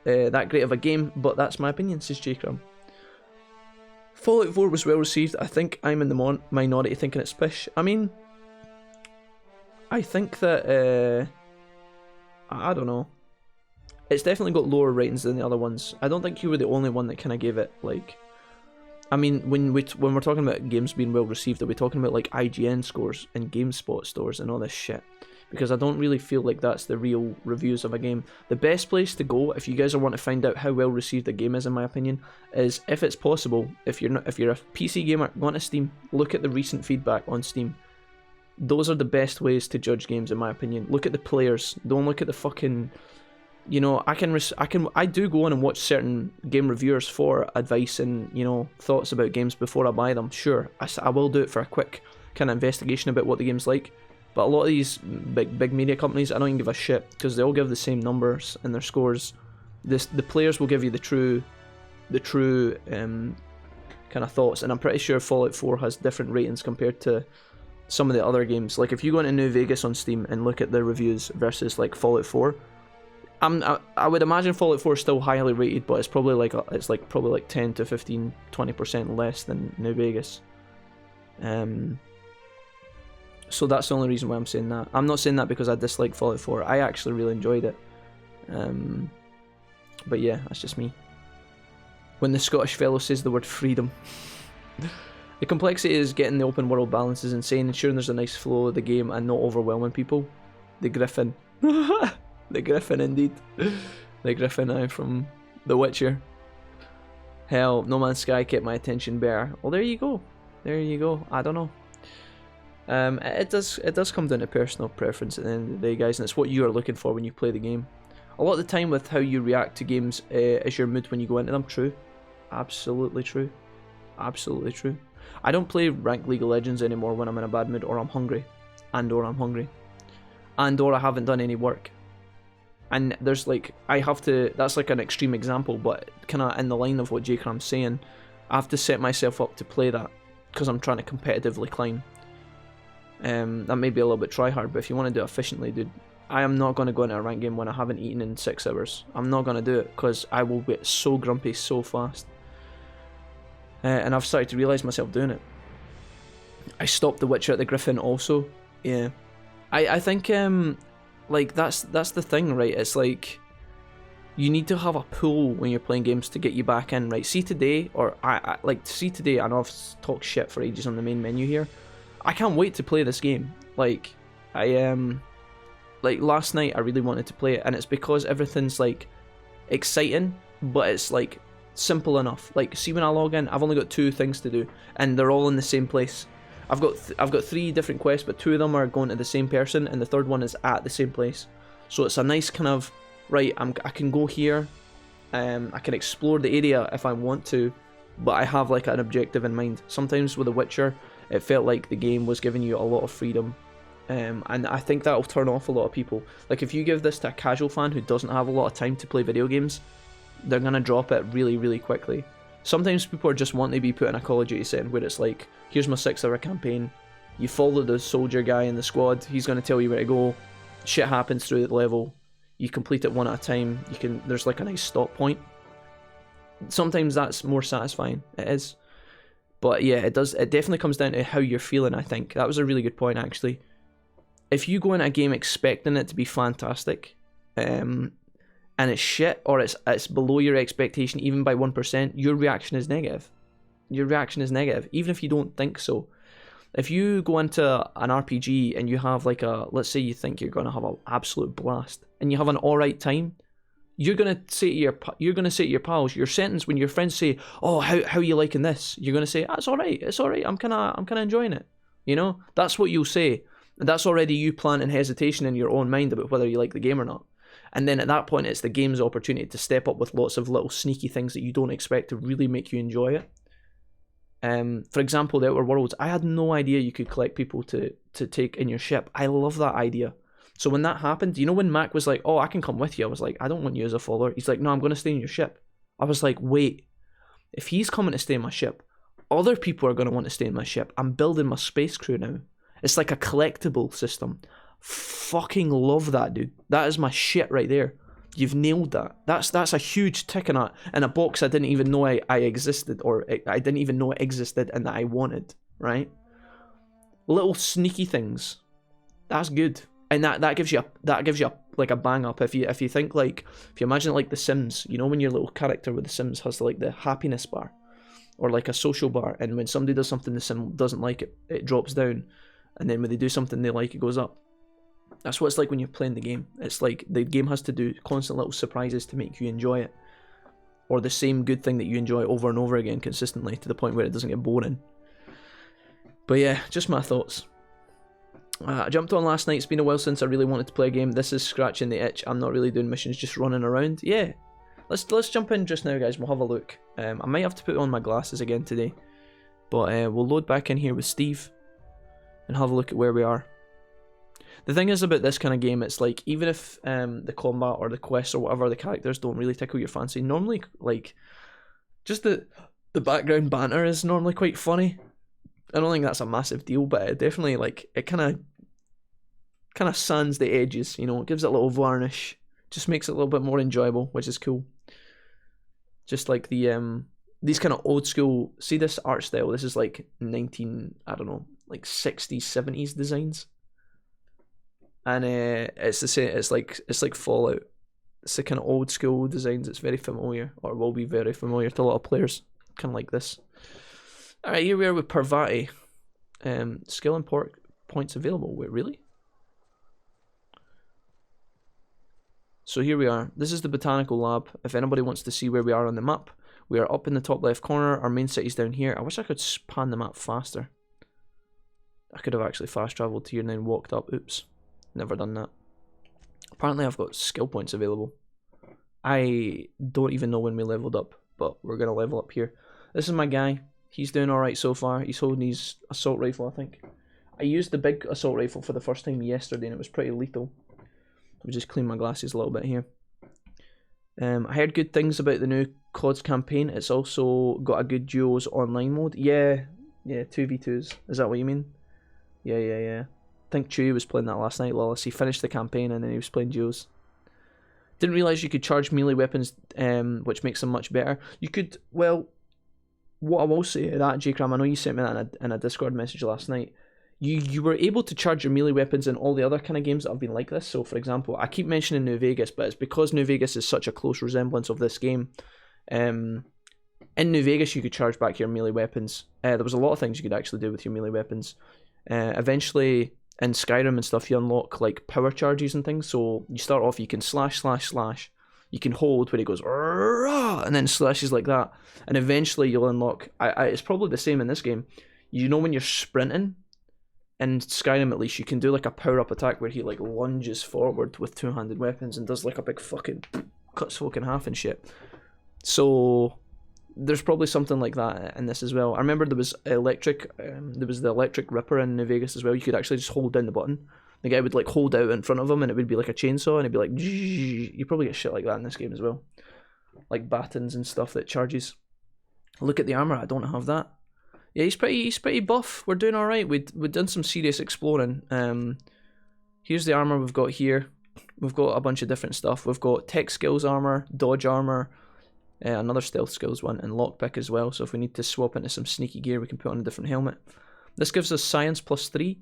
that great of a game, but that's my opinion, says J-Crum. Fallout 4 was well received. I think I'm in the minority thinking it's pish. I mean, I think that, I don't know. It's definitely got lower ratings than the other ones. I don't think you were the only one that kind of gave it, like... I mean, when we're talking about games being well received, are we talking about, like, IGN scores and GameSpot stores and all this shit? Because I don't really feel like that's the real reviews of a game. The best place to go, if you guys want to find out how well received a game is, in my opinion, is, if it's possible, if you're a PC gamer, go onto Steam, look at the recent feedback on Steam. Those are the best ways to judge games, in my opinion. Look at the players. Don't look at the fucking... You know, I do go on and watch certain game reviewers for advice and, you know, thoughts about games before I buy them. Sure, I will do it for a quick kind of investigation about what the game's like. But a lot of these big media companies, I don't even give a shit, because they all give the same numbers and their scores. The players will give you the true kind of thoughts, and I'm pretty sure Fallout 4 has different ratings compared to some of the other games. Like, if you go into New Vegas on Steam and look at the reviews versus like Fallout 4, I would imagine Fallout 4 is still highly rated, but it's probably probably like 10 to 15, 20% less than New Vegas. So that's the only reason why I'm saying that. I'm not saying that because I dislike Fallout 4. I actually really enjoyed it. But yeah, that's just me. When the Scottish fellow says the word freedom. The complexity is getting the open world balance is insane, ensuring there's a nice flow of the game and not overwhelming people. The Griffin. The Griffin, indeed. The Griffin from The Witcher. Hell, No Man's Sky kept my attention better. Well, there you go. There you go. I don't know. It does come down to personal preference at the end of the day, guys, and it's what you are looking for when you play the game. A lot of the time with how you react to games is your mood when you go into them. True. Absolutely true. Absolutely true. I don't play ranked League of Legends anymore when I'm in a bad mood or I'm hungry. And/or I'm hungry. And/or I haven't done any work. And there's like, that's like an extreme example, but kind of in the line of what J-Cram's saying, I have to set myself up to play that, because I'm trying to competitively climb. That may be a little bit try hard, but if you want to do it efficiently, dude, I am not going to go into a ranked game when I haven't eaten in 6 hours. I'm not going to do it, because I will get so grumpy so fast. And I've started to realise myself doing it. I stopped The Witcher at the Griffin also. Yeah. I think, like, that's the thing, right? It's like, you need to have a pull when you're playing games to get you back in, right? See today, I know I've talked shit for ages on the main menu here. I can't wait to play this game. Like, like last night I really wanted to play it, and it's because everything's like exciting, but it's like simple enough. Like, see, when I log in, I've only got 2 things to do, and they're all in the same place. I've got 3 different quests, but 2 of them are going to the same person, and the 3rd one is at the same place. So it's a nice kind of, right, I can go here, I can explore the area if I want to, but I have like an objective in mind. Sometimes with The Witcher, it felt like the game was giving you a lot of freedom, and I think that'll turn off a lot of people. Like, if you give this to a casual fan who doesn't have a lot of time to play video games, they're gonna drop it really, really quickly. Sometimes people are just wanting to be put in a Call of Duty setting where it's like, here's my 6-hour campaign, you follow the soldier guy in the squad, he's going to tell you where to go, shit happens through the level, you complete it one at a time, there's like a nice stop point. Sometimes that's more satisfying, it is. But yeah, it definitely comes down to how you're feeling, I think. That was a really good point, actually. If you go in a game expecting it to be fantastic, and it's shit, or it's below your expectation even by 1%, your reaction is negative. Your reaction is negative, even if you don't think so. If you go into an RPG and you have like let's say you think you're going to have an absolute blast, and you have an alright time, you're gonna say to your pals, your sentence when your friends say, "Oh, how are you liking this?" You're gonna say, "It's alright, I'm kinda enjoying it." You know, that's what you'll say. And that's already you planting hesitation in your own mind about whether you like the game or not. And then at that point, it's the game's opportunity to step up with lots of little sneaky things that you don't expect to really make you enjoy it. For example, the Outer Worlds, I had no idea you could collect people to take in your ship. I love that idea. So when that happened, you know when Mac was like, oh, I can come with you, I was like, I don't want you as a follower. He's like, no, I'm going to stay in your ship. I was like, wait, if he's coming to stay in my ship, other people are going to want to stay in my ship. I'm building my space crew now. It's like a collectible system. Fucking love that, dude. That is my shit right there. You've nailed that. That's a huge tick in a box I didn't even know I existed, or I didn't even know it existed and that I wanted, right? Little sneaky things. That's good. And that gives you like a bang up. If you think like, if you imagine it like The Sims, you know when your little character with The Sims has like the happiness bar or like a social bar, and when somebody does something the Sim doesn't like, it drops down, and then when they do something they like, it goes up. That's what it's like when you're playing the game. It's like the game has to do constant little surprises to make you enjoy it, or the same good thing that you enjoy over and over again consistently to the point where it doesn't get boring. But yeah, just my thoughts. I jumped on last night. It's been a while since I really wanted to play a game. This is scratching the itch. I'm not really doing missions, just running around. Yeah, let's jump in just now, guys. We'll have a look. I might have to put on my glasses again today, but we'll load back in here with Steve and have a look at where we are. The thing is about this kind of game, it's like, even if the combat or the quests or whatever, the characters don't really tickle your fancy, normally, like, just the background banter is normally quite funny. I don't think that's a massive deal, but it definitely, like, it kind of sands the edges, you know, it gives it a little varnish, just makes it a little bit more enjoyable, which is cool. Just like the, these kind of old school, see this art style, this is like 19, I don't know, like 60s, 70s designs. And it's the same, it's like Fallout. It's the kind of old school designs, it's very familiar, or will be very familiar to a lot of players, kind of like this. Alright, here we are with Parvati. Skill and points available. Wait, really? So here we are. This is the botanical lab. If anybody wants to see where we are on the map, we are up in the top left corner. Our main city's down here. I wish I could span the map faster. I could have actually fast travelled to here and then walked up. Oops. Never done that. Apparently I've got skill points available. I don't even know when we leveled up, but we're going to level up here. This is my guy. He's doing alright so far. He's holding his assault rifle, I think. I used the big assault rifle for the first time yesterday and it was pretty lethal. Let me just clean my glasses a little bit here. I heard good things about the new CODS campaign. It's also got a good duos online mode. Yeah, 2v2s. Is that what you mean? Yeah. I think Chewie was playing that last night, Lawless. He finished the campaign and then he was playing duos. Didn't realise you could charge melee weapons, which makes them much better. You could, well, what I will say to that, J-Cram, I know you sent me that in a Discord message last night. You were able to charge your melee weapons in all the other kind of games that have been like this. So, for example, I keep mentioning New Vegas, but it's because New Vegas is such a close resemblance of this game. In New Vegas, you could charge back your melee weapons. There was a lot of things you could actually do with your melee weapons. Eventually, in Skyrim and stuff, you unlock like power charges and things. So you start off, you can slash. You can hold where it goes, and then slashes like that. And eventually you'll unlock, it's probably the same in this game. You know when you're sprinting, in Skyrim at least, you can do like a power-up attack where he like lunges forward with two-handed weapons and does like a big fucking, cuts folk in half and shit. So there's probably something like that in this as well. I remember there was the electric ripper in New Vegas as well. You could actually just hold down the button. The guy would like hold out in front of him and it would be like a chainsaw and it'd be like, you probably get shit like that in this game as well. Like batons and stuff that charges. Look at the armor, I don't have that. Yeah, he's pretty buff. We're doing alright. We've done some serious exploring. Here's the armor we've got here. We've got a bunch of different stuff. We've got tech skills armor, dodge armor, another stealth skills one, and lockpick as well. So if we need to swap into some sneaky gear, we can put on a different helmet. This gives us science +3.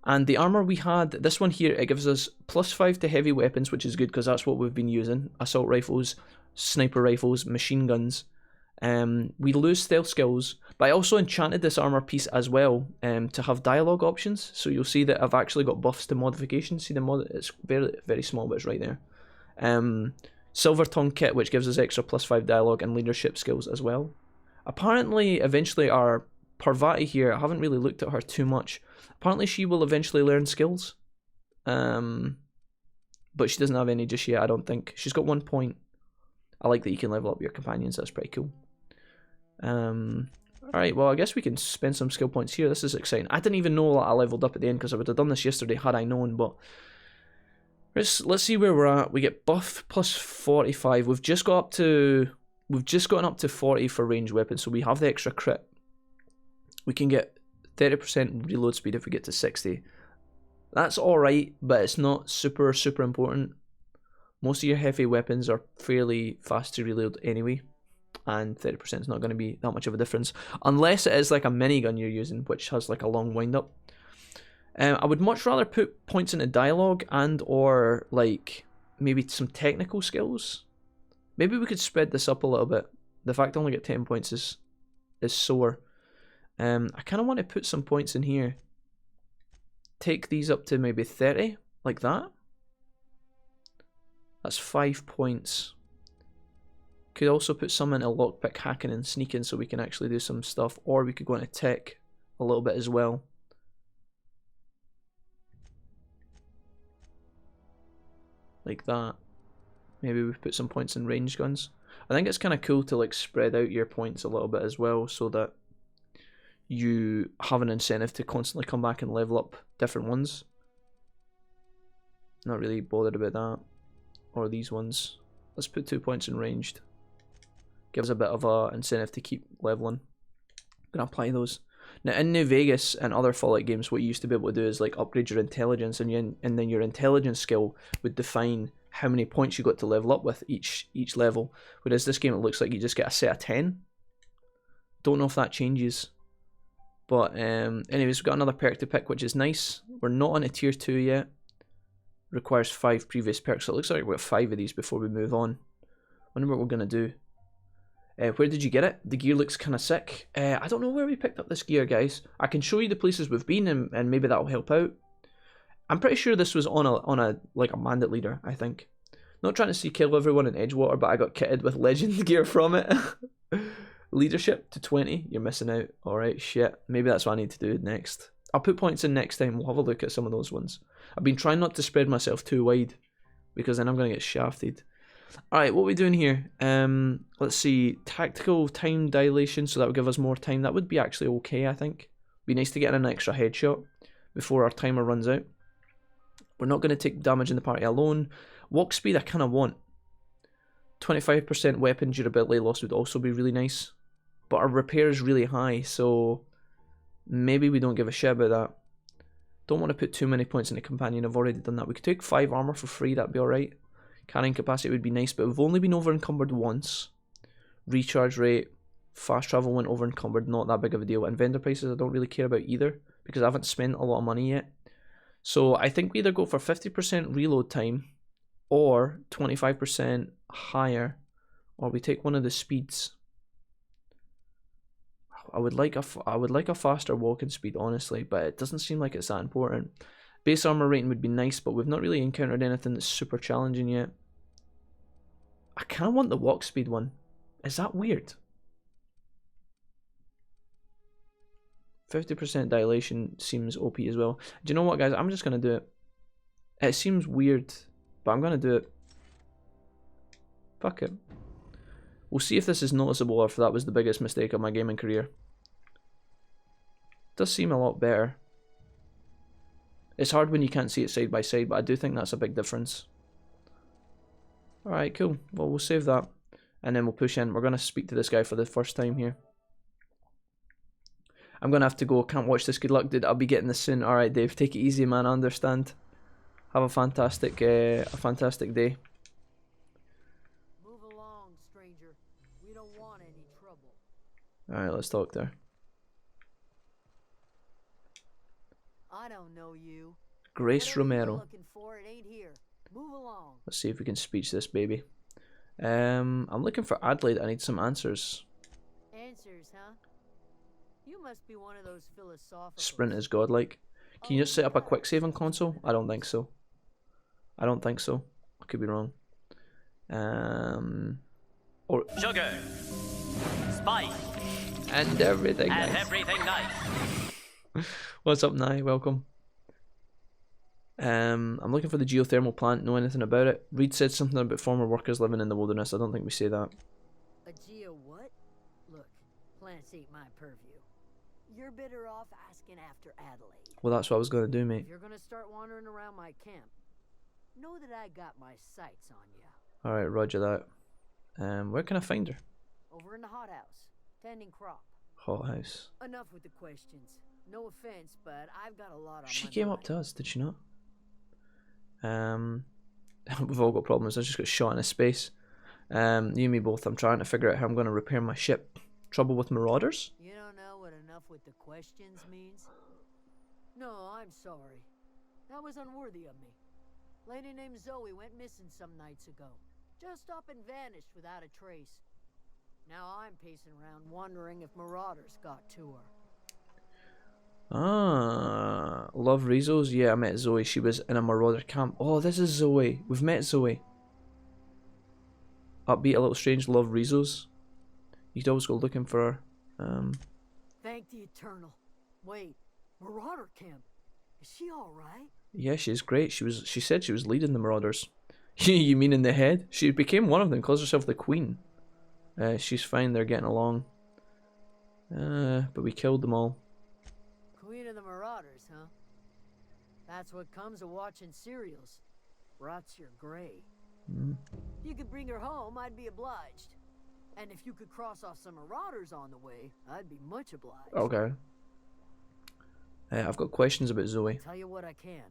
And the armor we had, this one here, it gives us +5 to heavy weapons, which is good because that's what we've been using. Assault rifles, sniper rifles, machine guns. We lose stealth skills, but I also enchanted this armor piece as well to have dialogue options. So you'll see that I've actually got buffs to modifications. See the mod? It's very, very small, but it's right there. Silver tongue kit, which gives us extra +5 dialogue and leadership skills as well. Apparently, eventually our Parvati here, I haven't really looked at her too much. Apparently she will eventually learn skills. But she doesn't have any just yet, I don't think. She's got 1 point. I like that you can level up your companions, that's pretty cool. Alright, well I guess we can spend some skill points here. This is exciting. I didn't even know that I leveled up at the end because I would have done this yesterday had I known, but let's see where we're at. We get buff plus 45. We've just gotten up to 40 for ranged weapons, so we have the extra crit. We can get 30% reload speed if we get to 60. That's alright, but it's not super important. Most of your heavy weapons are fairly fast to reload anyway, and 30% is not going to be that much of a difference, unless it is like a minigun you're using, which has like a long wind up. I would much rather put points into dialogue and or like maybe some technical skills. Maybe we could spread this up a little bit. The fact I only get 10 points is sore. I kind of want to put some points in here. Take these up to maybe 30, like that. That's 5 points. Could also put some into lockpick, hacking and sneaking so we can actually do some stuff, or we could go into tech a little bit as well. Like that. Maybe we put some points in ranged guns. I think it's kind of cool to like spread out your points a little bit as well, so that you have an incentive to constantly come back and level up different ones. Not really bothered about that. Or these ones. Let's put 2 points in ranged. Gives a bit of a incentive to keep leveling. Gonna apply those. Now in New Vegas and other Fallout games, what you used to be able to do is like upgrade your intelligence, and then your intelligence skill would define how many points you got to level up with each level. Whereas this game, it looks like you just get a set of 10. Don't know if that changes. But anyways, we've got another perk to pick, which is nice. We're not on a tier 2 yet. Requires 5 previous perks, so it looks like we've got 5 of these before we move on. Wonder what we're going to do. Where did you get it? The gear looks kind of sick. I don't know where we picked up this gear, guys. I can show you the places we've been, and maybe that'll help out. I'm pretty sure this was on a like a bandit leader, I think. Not trying to see kill everyone in Edgewater, but I got kitted with legend gear from it. Leadership to 20. You're missing out. Alright, shit. Maybe that's what I need to do next. I'll put points in next time. We'll have a look at some of those ones. I've been trying not to spread myself too wide, because then I'm going to get shafted. Alright, what are we doing here? Let's see. Tactical time dilation, so that would give us more time. That would be actually okay, I think. Be nice to get an extra headshot before our timer runs out. We're not going to take damage in the party alone. Walk speed I kind of want. 25% weapon durability loss would also be really nice. But our repair is really high, so maybe we don't give a shit about that. Don't want to put too many points in a companion. I've already done that. We could take 5 armor for free. That'd be alright. Carrying capacity would be nice, but we've only been over encumbered once. Recharge rate, fast travel when over encumbered, not that big of a deal. And vendor prices I don't really care about either, because I haven't spent a lot of money yet. So I think we either go for 50% reload time or 25% higher, or we take one of the speeds. I would like a faster walking speed, honestly, but it doesn't seem like it's that important. Base armor rating would be nice, but we've not really encountered anything that's super challenging yet. I kind of want the walk speed one. Is that weird? 50% dilation seems OP as well. Do you know what, guys? I'm just going to do it. It seems weird, but I'm going to do it. Fuck it. We'll see if this is noticeable or if that was the biggest mistake of my gaming career. Does seem a lot better. It's hard when you can't see it side by side, but I do think that's a big difference. Alright, cool. Well, we'll save that. And then we'll push in. We're going to speak to this guy for the first time here. I'm going to have to go. Can't watch this. Good luck, dude. I'll be getting this soon. Alright, Dave. Take it easy, man. I understand. Have a fantastic day. Move along, stranger. We don't want any trouble. Alright, let's talk there. I don't know you. Grace Romero. Looking for, it ain't here. Move along. Let's see if we can speech this baby. I'm looking for Adelaide. I need some answers. Answers, huh? You must be one of those philosophical. Sprint is godlike. Can you just set up a quick save on console? I don't think so. I could be wrong. Or Sugar. Spice. And everything And nice. everything nice. What's up, Nye? Welcome. I'm looking for the geothermal plant. Know anything about it? Reed said something about former workers living in the wilderness. I don't think we say that. A geo what? Look, plants ain't my purview. You're better off asking after Adelaide. Well, that's what I was going to do, mate. If you're gonna start wandering around my camp, know that I got my sights on you. Alright, roger that. Where can I find her? Over in the hothouse, tending crop. Hothouse. Enough with the questions. No offense, but I've got a lot on She my came mind. up to us, did she not? We've all got problems. I just got shot into space. You and me both. I'm trying to figure out how I'm going to repair my ship. Trouble with marauders? You don't know what enough with the questions means? No, I'm sorry. That was unworthy of me. Lady named Zoe went missing some nights ago. Just up and vanished without a trace. Now I'm pacing around wondering if marauders got to her. Ah, love Rizos? Yeah, I met Zoe. She was in a marauder camp. Oh, this is Zoe. We've met Zoe. Upbeat, a little strange. Love Rizos. You could always go looking for her. Thank the Eternal. Wait, marauder camp. Is she alright? Yeah, she's great. She said she was leading the marauders. You mean in the head? She became one of them. Calls herself the queen. She's fine. They're getting along. But we killed them all. Queen of the Marauders, huh? That's what comes of watching serials. Rots your gray. If you could bring her home, I'd be obliged. And if you could cross off some marauders on the way, I'd be much obliged. Okay. I've got questions about Zoe. Tell you what I can.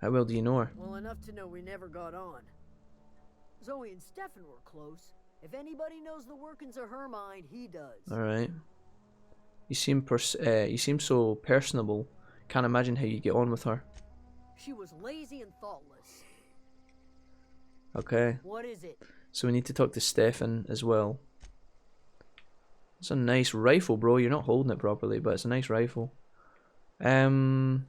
How well do you know her? Well enough to know we never got on. Zoe and Stefan were close. If anybody knows the workings of her mind, he does. Alright. You seem so personable. Can't imagine how you get on with her. She was lazy and thoughtless. Okay. What is it? So we need to talk to Stefan as well. It's a nice rifle, bro. You're not holding it properly, but it's a nice rifle. Okay,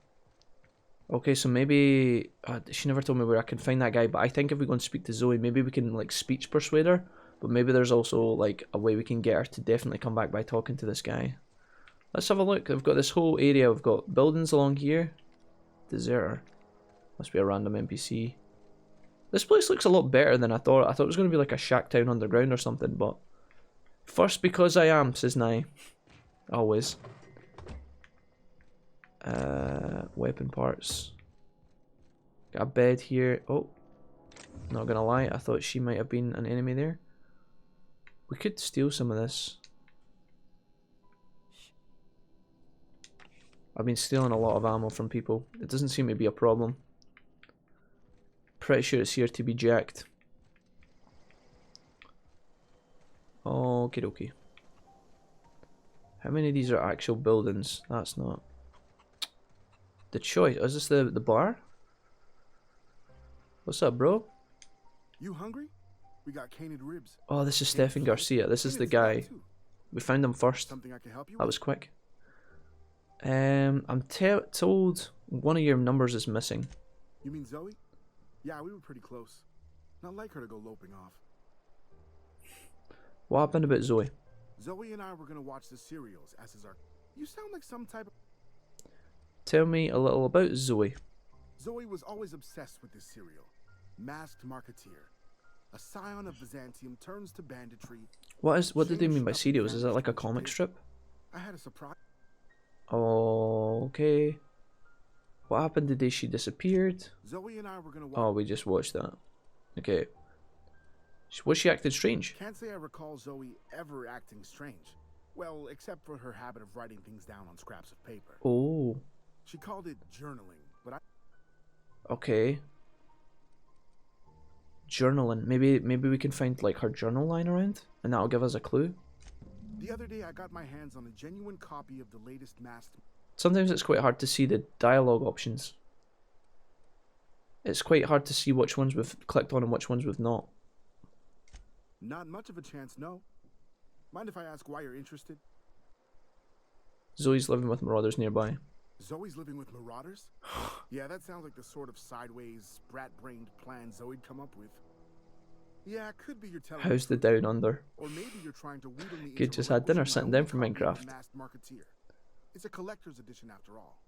so maybe she never told me where I can find that guy, but I think if we go and speak to Zoe, maybe we can like speech persuade her. But maybe there's also like a way we can get her to definitely come back by talking to this guy. Let's have a look. I've got this whole area. We've got buildings along here. Deserter. Must be a random NPC. This place looks a lot better than I thought. I thought it was going to be like a shack town underground or something, but... First because I am, says Nye. Always. Weapon parts. Got a bed here. Oh. Not gonna lie, I thought she might have been an enemy there. We could steal some of this. I've been stealing a lot of ammo from people. It doesn't seem to be a problem. Pretty sure it's here to be jacked. Okie dokie. How many of these are actual buildings? That's not... The choice. Is this the bar? What's up, bro? You hungry? We got canid ribs. Oh, this is Stefan Garcia. This is the guy. We found him first. Something I can help you That with? was quick. I'm told one of your numbers is missing. You mean Zoe? Yeah, we were pretty close. Not like her to go loping off. What happened about Zoe? Zoe and I were gonna watch the serials, as is our... You sound like some type of... Tell me a little about Zoe. Zoe was always obsessed with this serial. Masked Marketeer. A scion of Byzantium turns to banditry. What did they mean by serials? Is that like a comic strip? I had a surprise. Okay. What happened the day she disappeared? Zoe and I were gonna watch... Oh, we just watched that. Okay. Was she acting strange? Can't say I recall Zoe ever acting strange. Well, except for her habit of writing things down on scraps of paper. Oh. She called it journaling, but I... Okay. Journaling. Maybe we can find like her journal lying around, and that'll give us a clue. The other day I got my hands on a genuine copy of the latest masked... Sometimes it's quite hard to see the dialogue options. It's quite hard to see which ones we've clicked on and which ones we've not. Not much of a chance, no. Mind if I ask why you're interested? Zoe's living with marauders nearby. Zoe's living with marauders? Yeah, that sounds like the sort of sideways, brat-brained plan Zoe'd come up with. Yeah, it could be you're telling How's the the truth. down under? Or maybe you're trying to wheedle me Good, into just had dinner, relinquishing sitting my down own for copy of Minecraft. The Masked Marketeer. It's a collector's edition after all.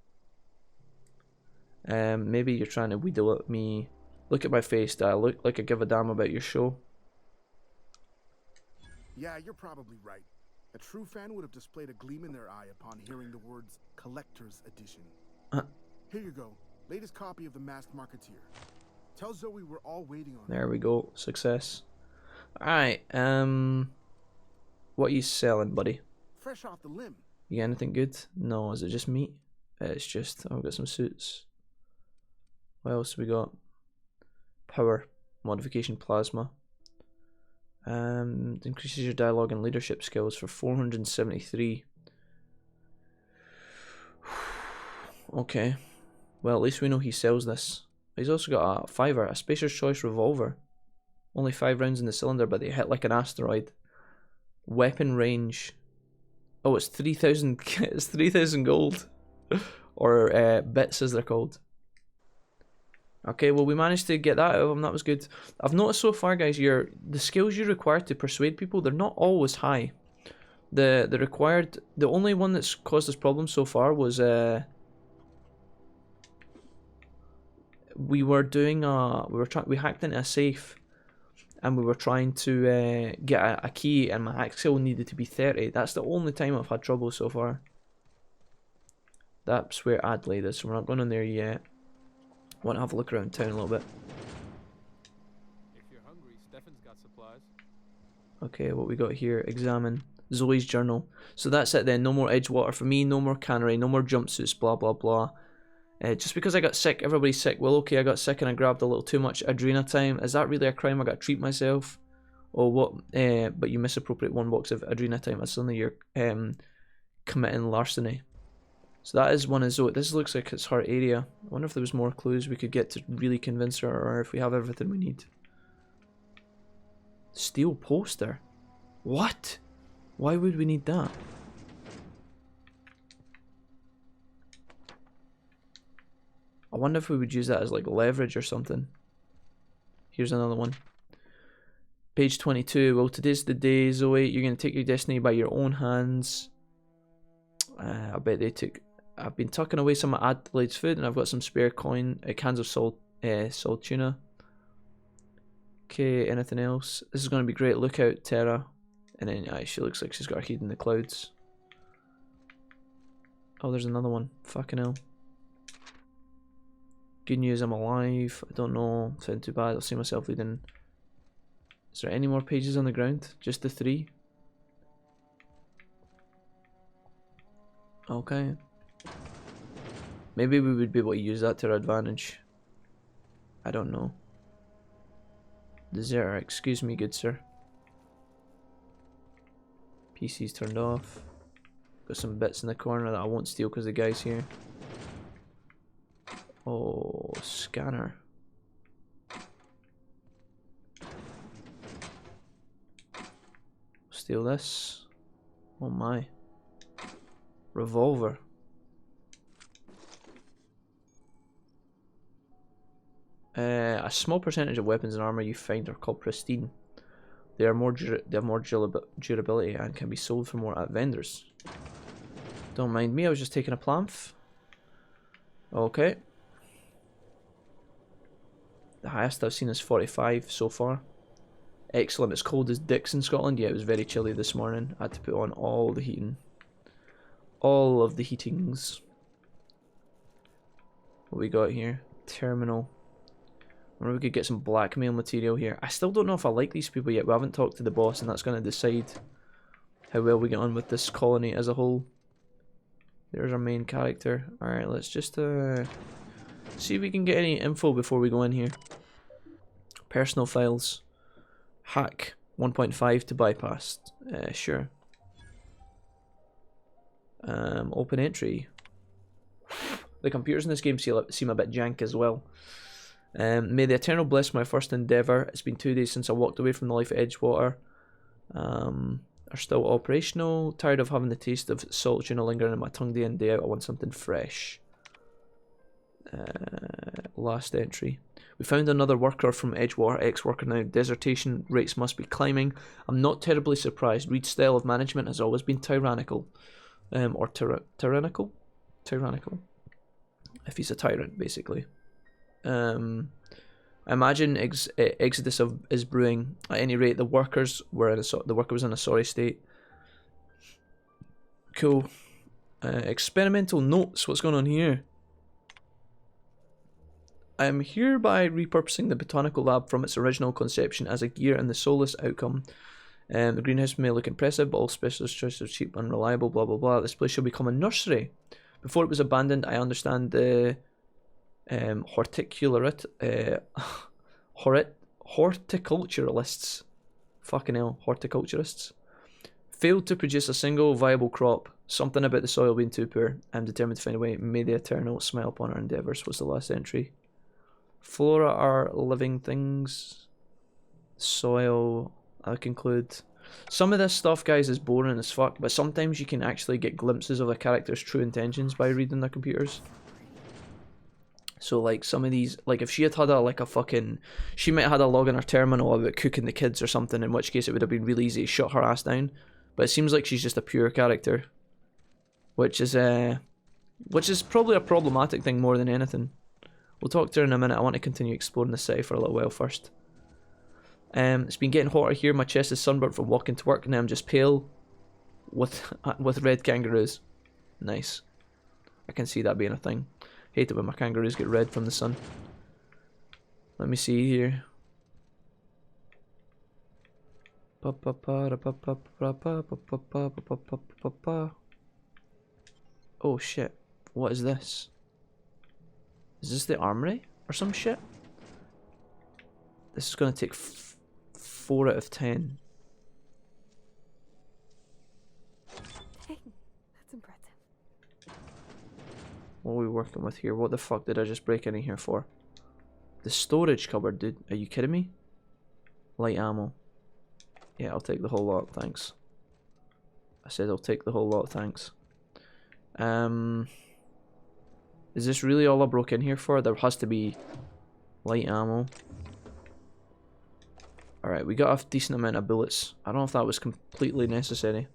Maybe you're trying to wheedle at me. Look at my face. Do I look like I give a damn about your show? Yeah, you're probably right. A true fan would have displayed a gleam in their eye upon hearing the words collector's edition. Here you go. Latest copy of The Masked Marketeer. Tell Zoe we're all waiting on her. There we go. Success. Alright, what are you selling, buddy? Fresh off the limb. You got anything good? No, is it just meat? It's just, I've got some suits. What else we got? Power, modification plasma. Increases your dialogue and leadership skills for 473. Okay. Well, at least we know he sells this. He's also got a fiver, a Spacer's Choice revolver. Only 5 rounds in the cylinder, but they hit like an asteroid. Weapon range. Oh, it's 3,000. It's 3,000 gold, or bits as they're called. Okay, well we managed to get that out of him. That was good. I've noticed so far, guys, the skills you require to persuade people, they're not always high. The only one that's caused us problems so far was we hacked into a safe, and we were trying to get a key, and my hack skill needed to be 30. That's the only time I've had trouble so far. That's where Adelaide is, so we're not going in there yet. Want to have a look around town a little bit. If you're hungry, Stefan's got supplies. Okay, what we got here? Examine Zoe's journal. So that's it then. No more Edgewater for me. No more cannery. No more jumpsuits. Blah blah blah. Just because I got sick, everybody's sick. Well, okay, I got sick and I grabbed a little too much adrena time. Is that really a crime? I got to treat myself, or what? But you misappropriate 1 box of adrena time. That's suddenly you're committing larceny. So that is one of Zoe. This looks like it's her area. I wonder if there was more clues we could get to really convince her, or if we have everything we need. Steel poster? What? Why would we need that? I wonder if we would use that as like leverage or something. Here's another one. Page 22. Well, today's the day, Zoe. You're going to take your destiny by your own hands. I bet they took... I've been tucking away some of Adelaide's food, and I've got some spare cans of salt tuna. Okay, anything else? This is going to be great. Look out, Terra. And then she looks like she's got her head in the clouds. Oh, there's another one. Fucking hell. Good news, I'm alive. I don't know. Sound too bad. I'll see myself leading. Is there any more pages on the ground? Just the 3? Okay. Maybe we would be able to use that to our advantage. I don't know. Deserter, excuse me, good sir. PC's turned off. Got some bits in the corner that I won't steal because the guy's here. Oh, scanner. Steal this. Oh my. Revolver. A small percentage of weapons and armor you find are called pristine. They have more durability and can be sold for more at vendors. Don't mind me, I was just taking a plamp. Okay. The highest I've seen is 45 so far. Excellent. It's cold as dicks in Scotland. Yeah, it was very chilly this morning. I had to put on all the heating. All of the heatings. What we got here? Terminal. I wonder if we could get some blackmail material here. I still don't know if I like these people yet. We haven't talked to the boss, and that's going to decide how well we get on with this colony as a whole. There's our main character. Alright, let's just see if we can get any info before we go in here. Personal files. Hack 1.5 to bypass. Sure. Open entry. The computers in this game seem a bit jank as well. May the Eternal bless my first endeavour. It's been 2 days since I walked away from the life at Edgewater. Are still operational. Tired of having the taste of salt tuna lingering in my tongue day in day out. I want something fresh. Last entry. We found another worker from Edgewater, ex-worker now. Desertation rates must be climbing. I'm not terribly surprised. Reed's style of management has always been tyrannical. Or tyrannical? Tyrannical. If he's a tyrant, basically. Imagine exodus is brewing. At any rate, the worker was in a sorry state. Cool. Experimental notes. What's going on here? I am hereby repurposing the botanical lab from its original conception as a gear and the soulless outcome. The greenhouse may look impressive, but all specialist choices are cheap and reliable, blah blah blah. This place shall become a nursery. Before it was abandoned, I understand the horticulturalists, fucking hell, horticulturists, failed to produce a single viable crop. Something about the soil being too poor. I'm determined to find a way. May the eternal smile upon our endeavours was the last entry. Flora are living things. Soil, I conclude. Some of this stuff, guys, is boring as fuck, but sometimes you can actually get glimpses of a character's true intentions by reading their computers. So, like, some of these, like, if she had had she might have had a log in her terminal about cooking the kids or something, in which case it would have been really easy to shut her ass down. But it seems like she's just a pure character, which is probably a problematic thing more than anything. We'll talk to her in a minute. I want to continue exploring the city for a little while first. It's been getting hotter here. My chest is sunburnt from walking to work, and I'm just pale with red kangaroos. Nice. I can see that being a thing. Hate it when my kangaroos get red from the sun. Let me see here. Oh shit. What is this? Is this the armory or some shit? This is going to take 4 out of 10. Dang, that's impressive. What are we working with here? What the fuck did I just break in here for? The storage cupboard, dude. Are you kidding me? Light ammo. Yeah, I'll take the whole lot, thanks. I said I'll take the whole lot, thanks. Is this really all I broke in here for? There has to be light ammo. Alright, we got a decent amount of bullets. I don't know if that was completely necessary.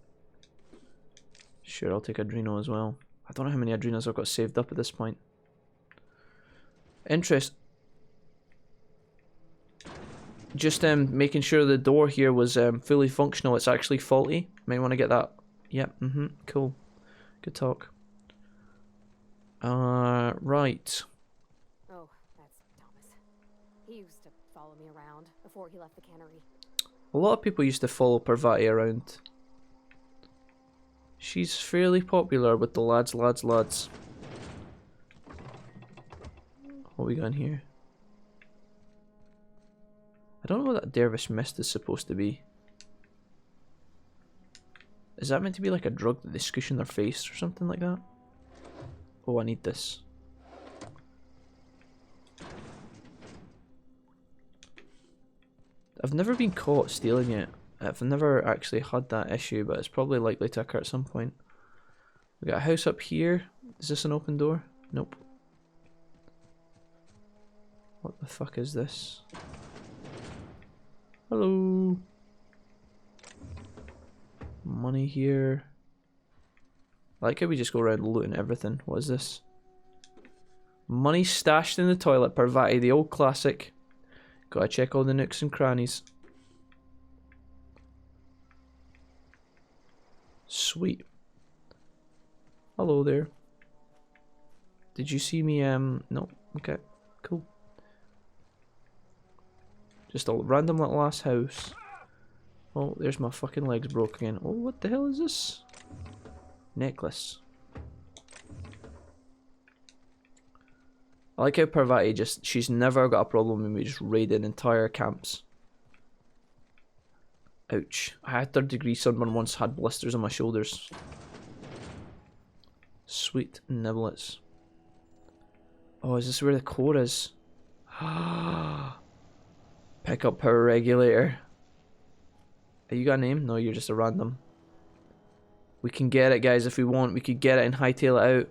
Sure, I'll take Adreno as well. I don't know how many Adrenos I've got saved up at this point. Just making sure the door here was fully functional. It's actually faulty. Might want to get that. Yep, cool. Good talk. Right. Oh, that's Thomas. He used to follow me around before he left the cannery. A lot of people used to follow Parvati around. She's fairly popular with the lads. What we got in here? I don't know what that dervish mist is supposed to be. Is that meant to be like a drug that they squish in their face or something like that? Oh, I need this. I've never been caught stealing it. I've never actually had that issue, but it's probably likely to occur at some point. We got a house up here. Is this an open door? Nope. What the fuck is this? Hello. Money here. I like how we just go around looting everything. What is this? Money stashed in the toilet. Parvati, the old classic. Gotta check all the nooks and crannies. Sweet. Hello there. Did you see me? No. Okay. Cool. Just a random little ass house. Oh, there's my fucking legs broke again. Oh, what the hell is this? Necklace. I like how Parvati she's never got a problem with me just raiding entire camps. Ouch. I had 3rd-degree sunburn once, had blisters on my shoulders. Sweet niblets. Oh, is this where the core is? Pick up power regulator. Have you got a name? No, you're just a random. We can get it, guys, if we want. We could get it and hightail it out.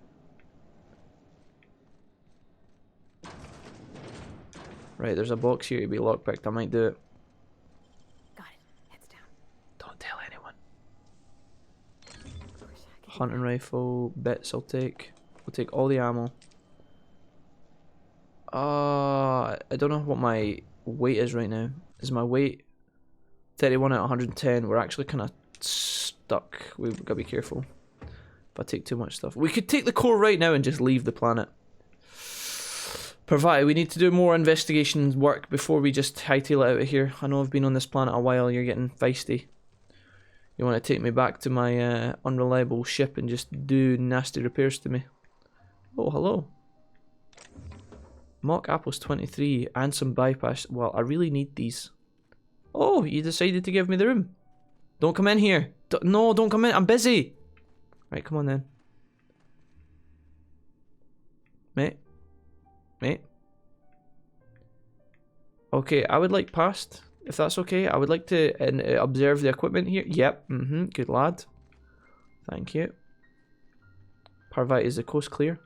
Right, there's a box here to be lockpicked. I might do it. Got it. Heads down. Don't tell anyone. Wish I could Hunting rifle, bits I'll take. We'll take all the ammo. I don't know what my weight is right now. Is my weight 31 at 110? We're actually kind of stuck. We've got to be careful. If I take too much stuff. We could take the core right now and just leave the planet. Provided we need to do more investigation work before we just hightail it out of here. I know I've been on this planet a while. You're getting feisty. You want to take me back to my unreliable ship and just do nasty repairs to me? Oh, hello. Mock apples 23 and some bypass. Well, I really need these. Oh, you decided to give me the room. Don't come in here. No, don't come in. I'm busy. Right, come on then. Mate. Mate. Okay, I would like past, if that's okay. I would like to observe the equipment here. Yep, good lad. Thank you. Parvati, is the coast clear?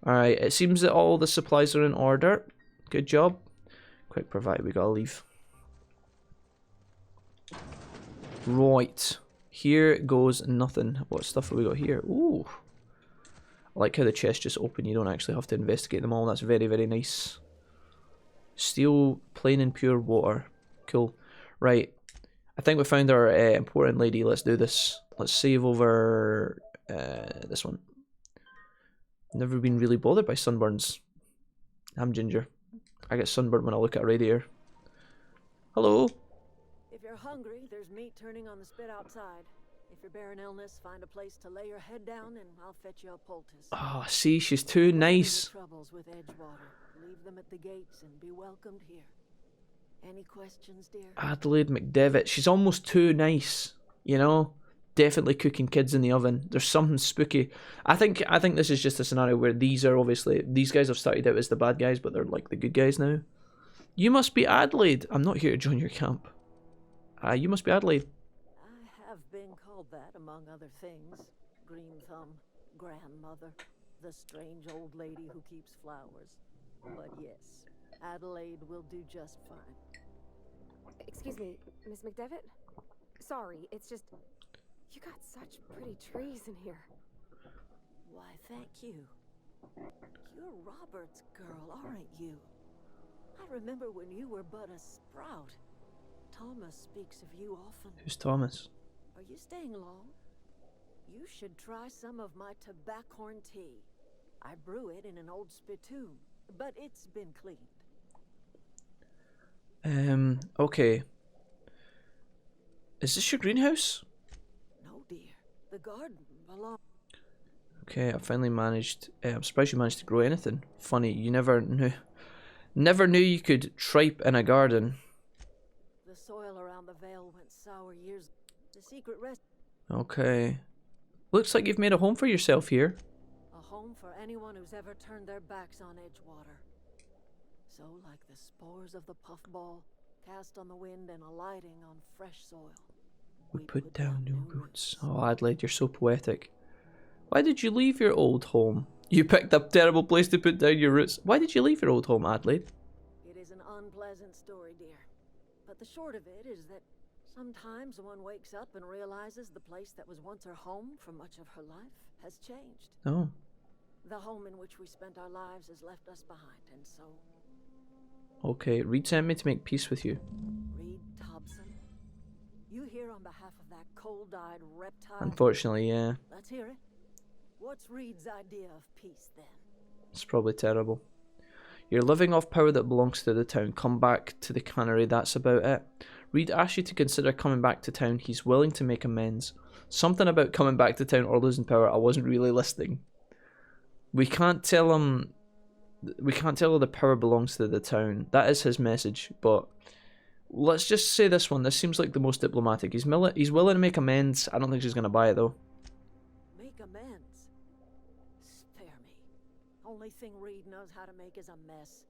Alright, it seems that all the supplies are in order. Good job. Quick, Parvati, we gotta leave. Right. Here goes nothing. What stuff have we got here? Ooh. I like how the chests just open. You don't actually have to investigate them all. That's very, very nice. Steel, plain and pure water. Cool. Right. I think we found our important lady. Let's do this. Let's save over this one. Never been really bothered by sunburns. I'm ginger. I get sunburned when I look at a radiator. Hello. If you're hungry, there's meat turning on the spit outside. If you're bearing illness, find a place to lay your head down and I'll fetch you a poultice. Ah, oh, see, she's too nice. Troubles with Edgewater. Leave them at the gates and be welcomed here. Any questions, dear? Adelaide McDevitt. She's almost too nice, you know? Definitely cooking kids in the oven. There's something spooky. I think this is just a scenario where these guys have started out as the bad guys, but they're like the good guys now. You must be Adelaide. I'm not here to join your camp. You must be Adelaide. I have been called that, among other things. Green Thumb, grandmother, the strange old lady who keeps flowers. But yes, Adelaide will do just fine. Excuse me, Miss McDevitt? Sorry, it's just... You got such pretty trees in here. Why, thank you. You're Robert's girl, aren't you? I remember when you were but a sprout. Thomas speaks of you often. Who's Thomas? Are you staying long? You should try some of my tobaccorn tea. I brew it in an old spittoon, but it's been cleaned. Okay. Is this your greenhouse? No, dear. The garden belongs... Okay, I finally managed... I'm surprised you managed to grow anything. Funny, you never knew you could tripe in a garden. The soil around the Vale went sour years... The secret rest... Okay. Looks like you've made a home for yourself here. A home for anyone who's ever turned their backs on Edgewater. So, like the spores of the puffball, cast on the wind and alighting on fresh soil. We put down new roots. Oh, Adelaide, you're so poetic. Why did you leave your old home? You picked a terrible place to put down your roots. Why did you leave your old home, Adelaide? It is an unpleasant story, dear. But the short of it is that sometimes one wakes up and realizes the place that was once her home for much of her life has changed. Oh. The home in which we spent our lives has left us behind, and so... Okay, Reed sent me to make peace with you. Reed Thompson? You here on behalf of that cold-eyed reptile? Unfortunately, yeah. Let's hear it. What's Reed's idea of peace, then? It's probably terrible. You're living off power that belongs to the town. Come back to the cannery, that's about it. Reed asked you to consider coming back to town. He's willing to make amends. Something about coming back to town or losing power. I wasn't really listening. We can't tell him... We can't tell her the power belongs to the town. That is his message, but... Let's just say this one. This seems like the most diplomatic. He's willing to make amends. I don't think she's going to buy it, though. Make amends? Spare me. Only thing Reed knows how to make is a mess.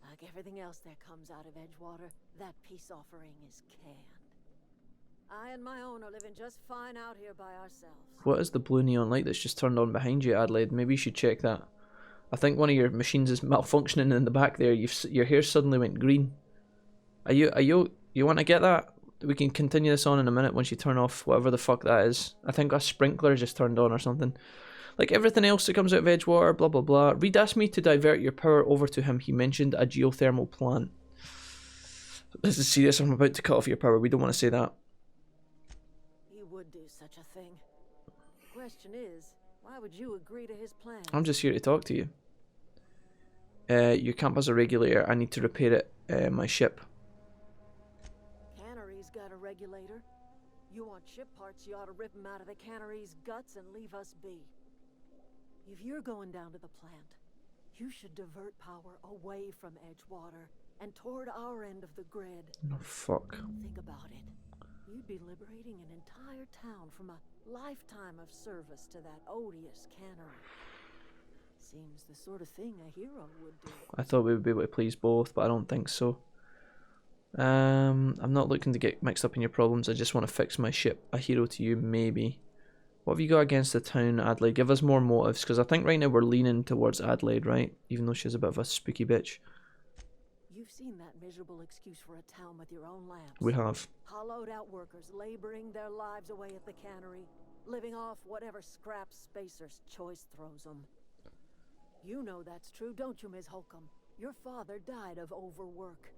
Like everything else that comes out of Edgewater, that peace offering is canned. I and my own are living just fine out here by ourselves. What is the blue neon light that's just turned on behind you, Adelaide? Maybe you should check that. I think one of your machines is malfunctioning in the back there. Your hair suddenly went green. You want to get that? We can continue this on in a minute once you turn off whatever the fuck that is. I think a sprinkler just turned on or something. Like everything else that comes out of Edgewater, blah blah blah. Reed asked me to divert your power over to him. He mentioned a geothermal plant. This is serious. I'm about to cut off your power. We don't want to say that. He would do such a thing. Question is, why would you agree to his plan? I'm just here to talk to you. Your camp has a regulator. I need to repair it. My ship. Cannery's got a regulator. You want ship parts, you ought to rip them out of the cannery's guts and leave us be. If you're going down to the plant, you should divert power away from Edgewater and toward our end of the grid. Oh, fuck. Think about it. You'd be liberating an entire town from a lifetime of service to that odious cannery. Seems the sort of thing a hero would do. I thought we would be able to please both, but I don't think so. I'm not looking to get mixed up in your problems. I just want to fix my ship. A hero to you, maybe. What have you got against the town, Adelaide? Give us more motives, because I think right now we're leaning towards Adelaide, right? Even though she's a bit of a spooky bitch. You've seen that miserable excuse for a town with your own lamps. We have. Hollowed out workers laboring their lives away at the cannery, living off whatever scraps Spacer's choice throws them. You know that's true, don't you, Ms. Holcomb? Your father died of overwork.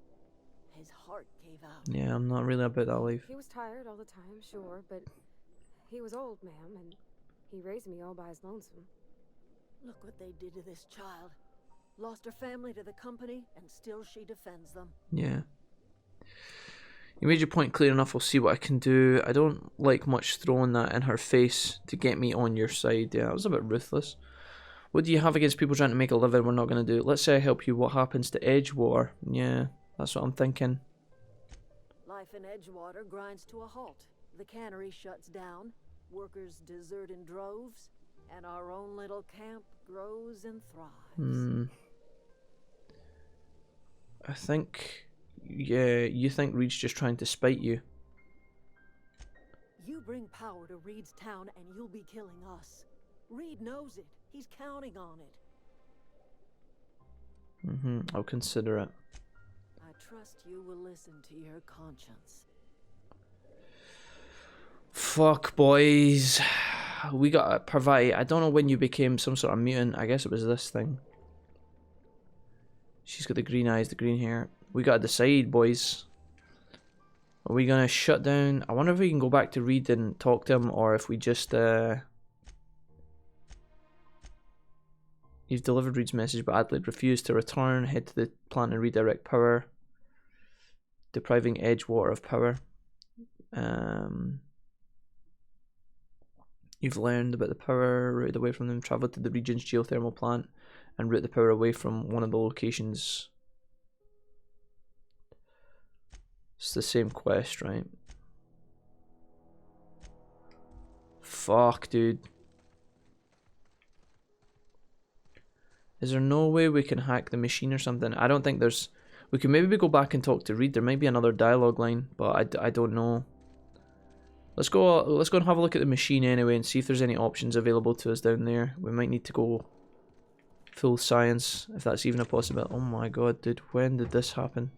His heart gave out. Yeah, I'm not really about that life. He was tired all the time, sure, but he was old, ma'am, and he raised me all by his lonesome. Look what they did to this child. Lost her family to the company, and still she defends them. Yeah. You made your point clear enough. I'll see what I can do. I don't like much throwing that in her face to get me on your side. Yeah, that was a bit ruthless. What do you have against people trying to make a living? We're not going to do it. Let's say I help you. What happens to Edgewater? Yeah, that's what I'm thinking. Life in Edgewater grinds to a halt. The cannery shuts down. Workers desert in droves. And our own little camp grows and thrives. I think... Yeah, you think Reed's just trying to spite you. You bring power to Reed's town and you'll be killing us. Reed knows it. He's counting on it. I'll consider it. I trust you will listen to your conscience. Fuck, boys. We gotta provide. I don't know when you became some sort of mutant. I guess it was this thing. She's got the green eyes, the green hair. We gotta decide, boys. Are we gonna shut down? I wonder if we can go back to Reed and talk to him, or if we just You've delivered Reed's message, but Adelaide refused to return. Head to the plant and redirect power. Depriving Edgewater of power. You've learned about the power, routed away from them, travelled to the region's geothermal plant, and route the power away from one of the locations. It's the same quest, right? Fuck, dude. Is there no way we can hack the machine or something? I don't think there's... We can maybe go back and talk to Reed. There might be another dialogue line, but I don't know. Let's go and have a look at the machine anyway and see if there's any options available to us down there. We might need to go full science, if that's even a possibility. Oh my god, dude, when did this happen?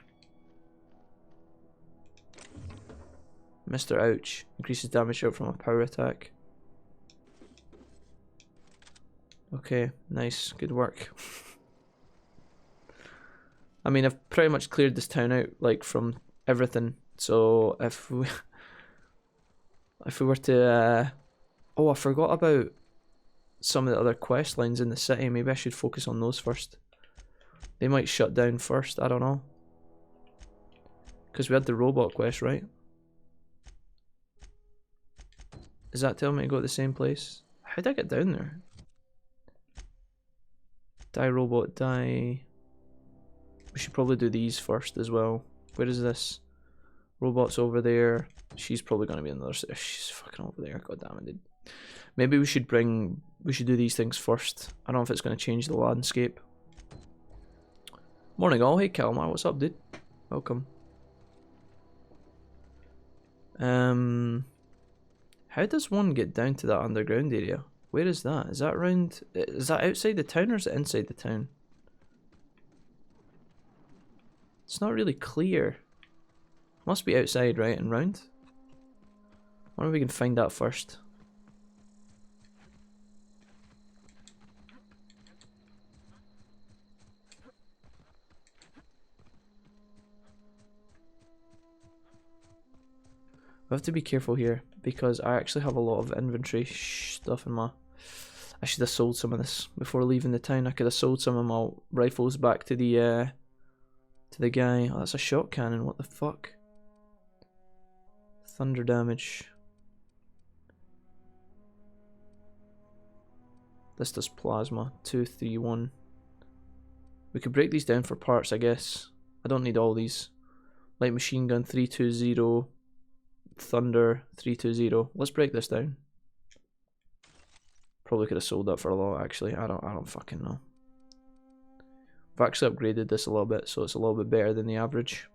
Mr. Ouch. Increases damage out from a power attack. Okay, nice, good work. I mean, I've pretty much cleared this town out, like, from everything. So, if we were to... oh, I forgot about some of the other quest lines in the city. Maybe I should focus on those first. They might shut down first, I don't know. Because we had the robot quest, right? Is that telling me to go to the same place? How did I get down there? Die robot, die. We should probably do these first as well. Where is this? Robot's over there. She's probably gonna be in the other side. She's fucking over there. God damn it, dude. Maybe we should do these things first. I don't know if it's gonna change the landscape. Morning all. Hey Kalmar, what's up, dude? Welcome. How does one get down to that underground area? Where is that? Is that around? Is that outside the town or is it inside the town? It's not really clear. Must be outside, right, and round. I wonder if we can find that first. We have to be careful here because I actually have a lot of inventory stuff in my... I should have sold some of this before leaving the town. I could have sold some of my rifles back to the guy. Oh, that's a shot cannon. What the fuck? Thunder damage. This does plasma. 2, 3, 1. We could break these down for parts, I guess. I don't need all these. Light machine gun 320. Thunder 320. Let's break this down. Probably could have sold that for a lot actually. I don't fucking know. I've actually upgraded this a little bit, so it's a little bit better than the average.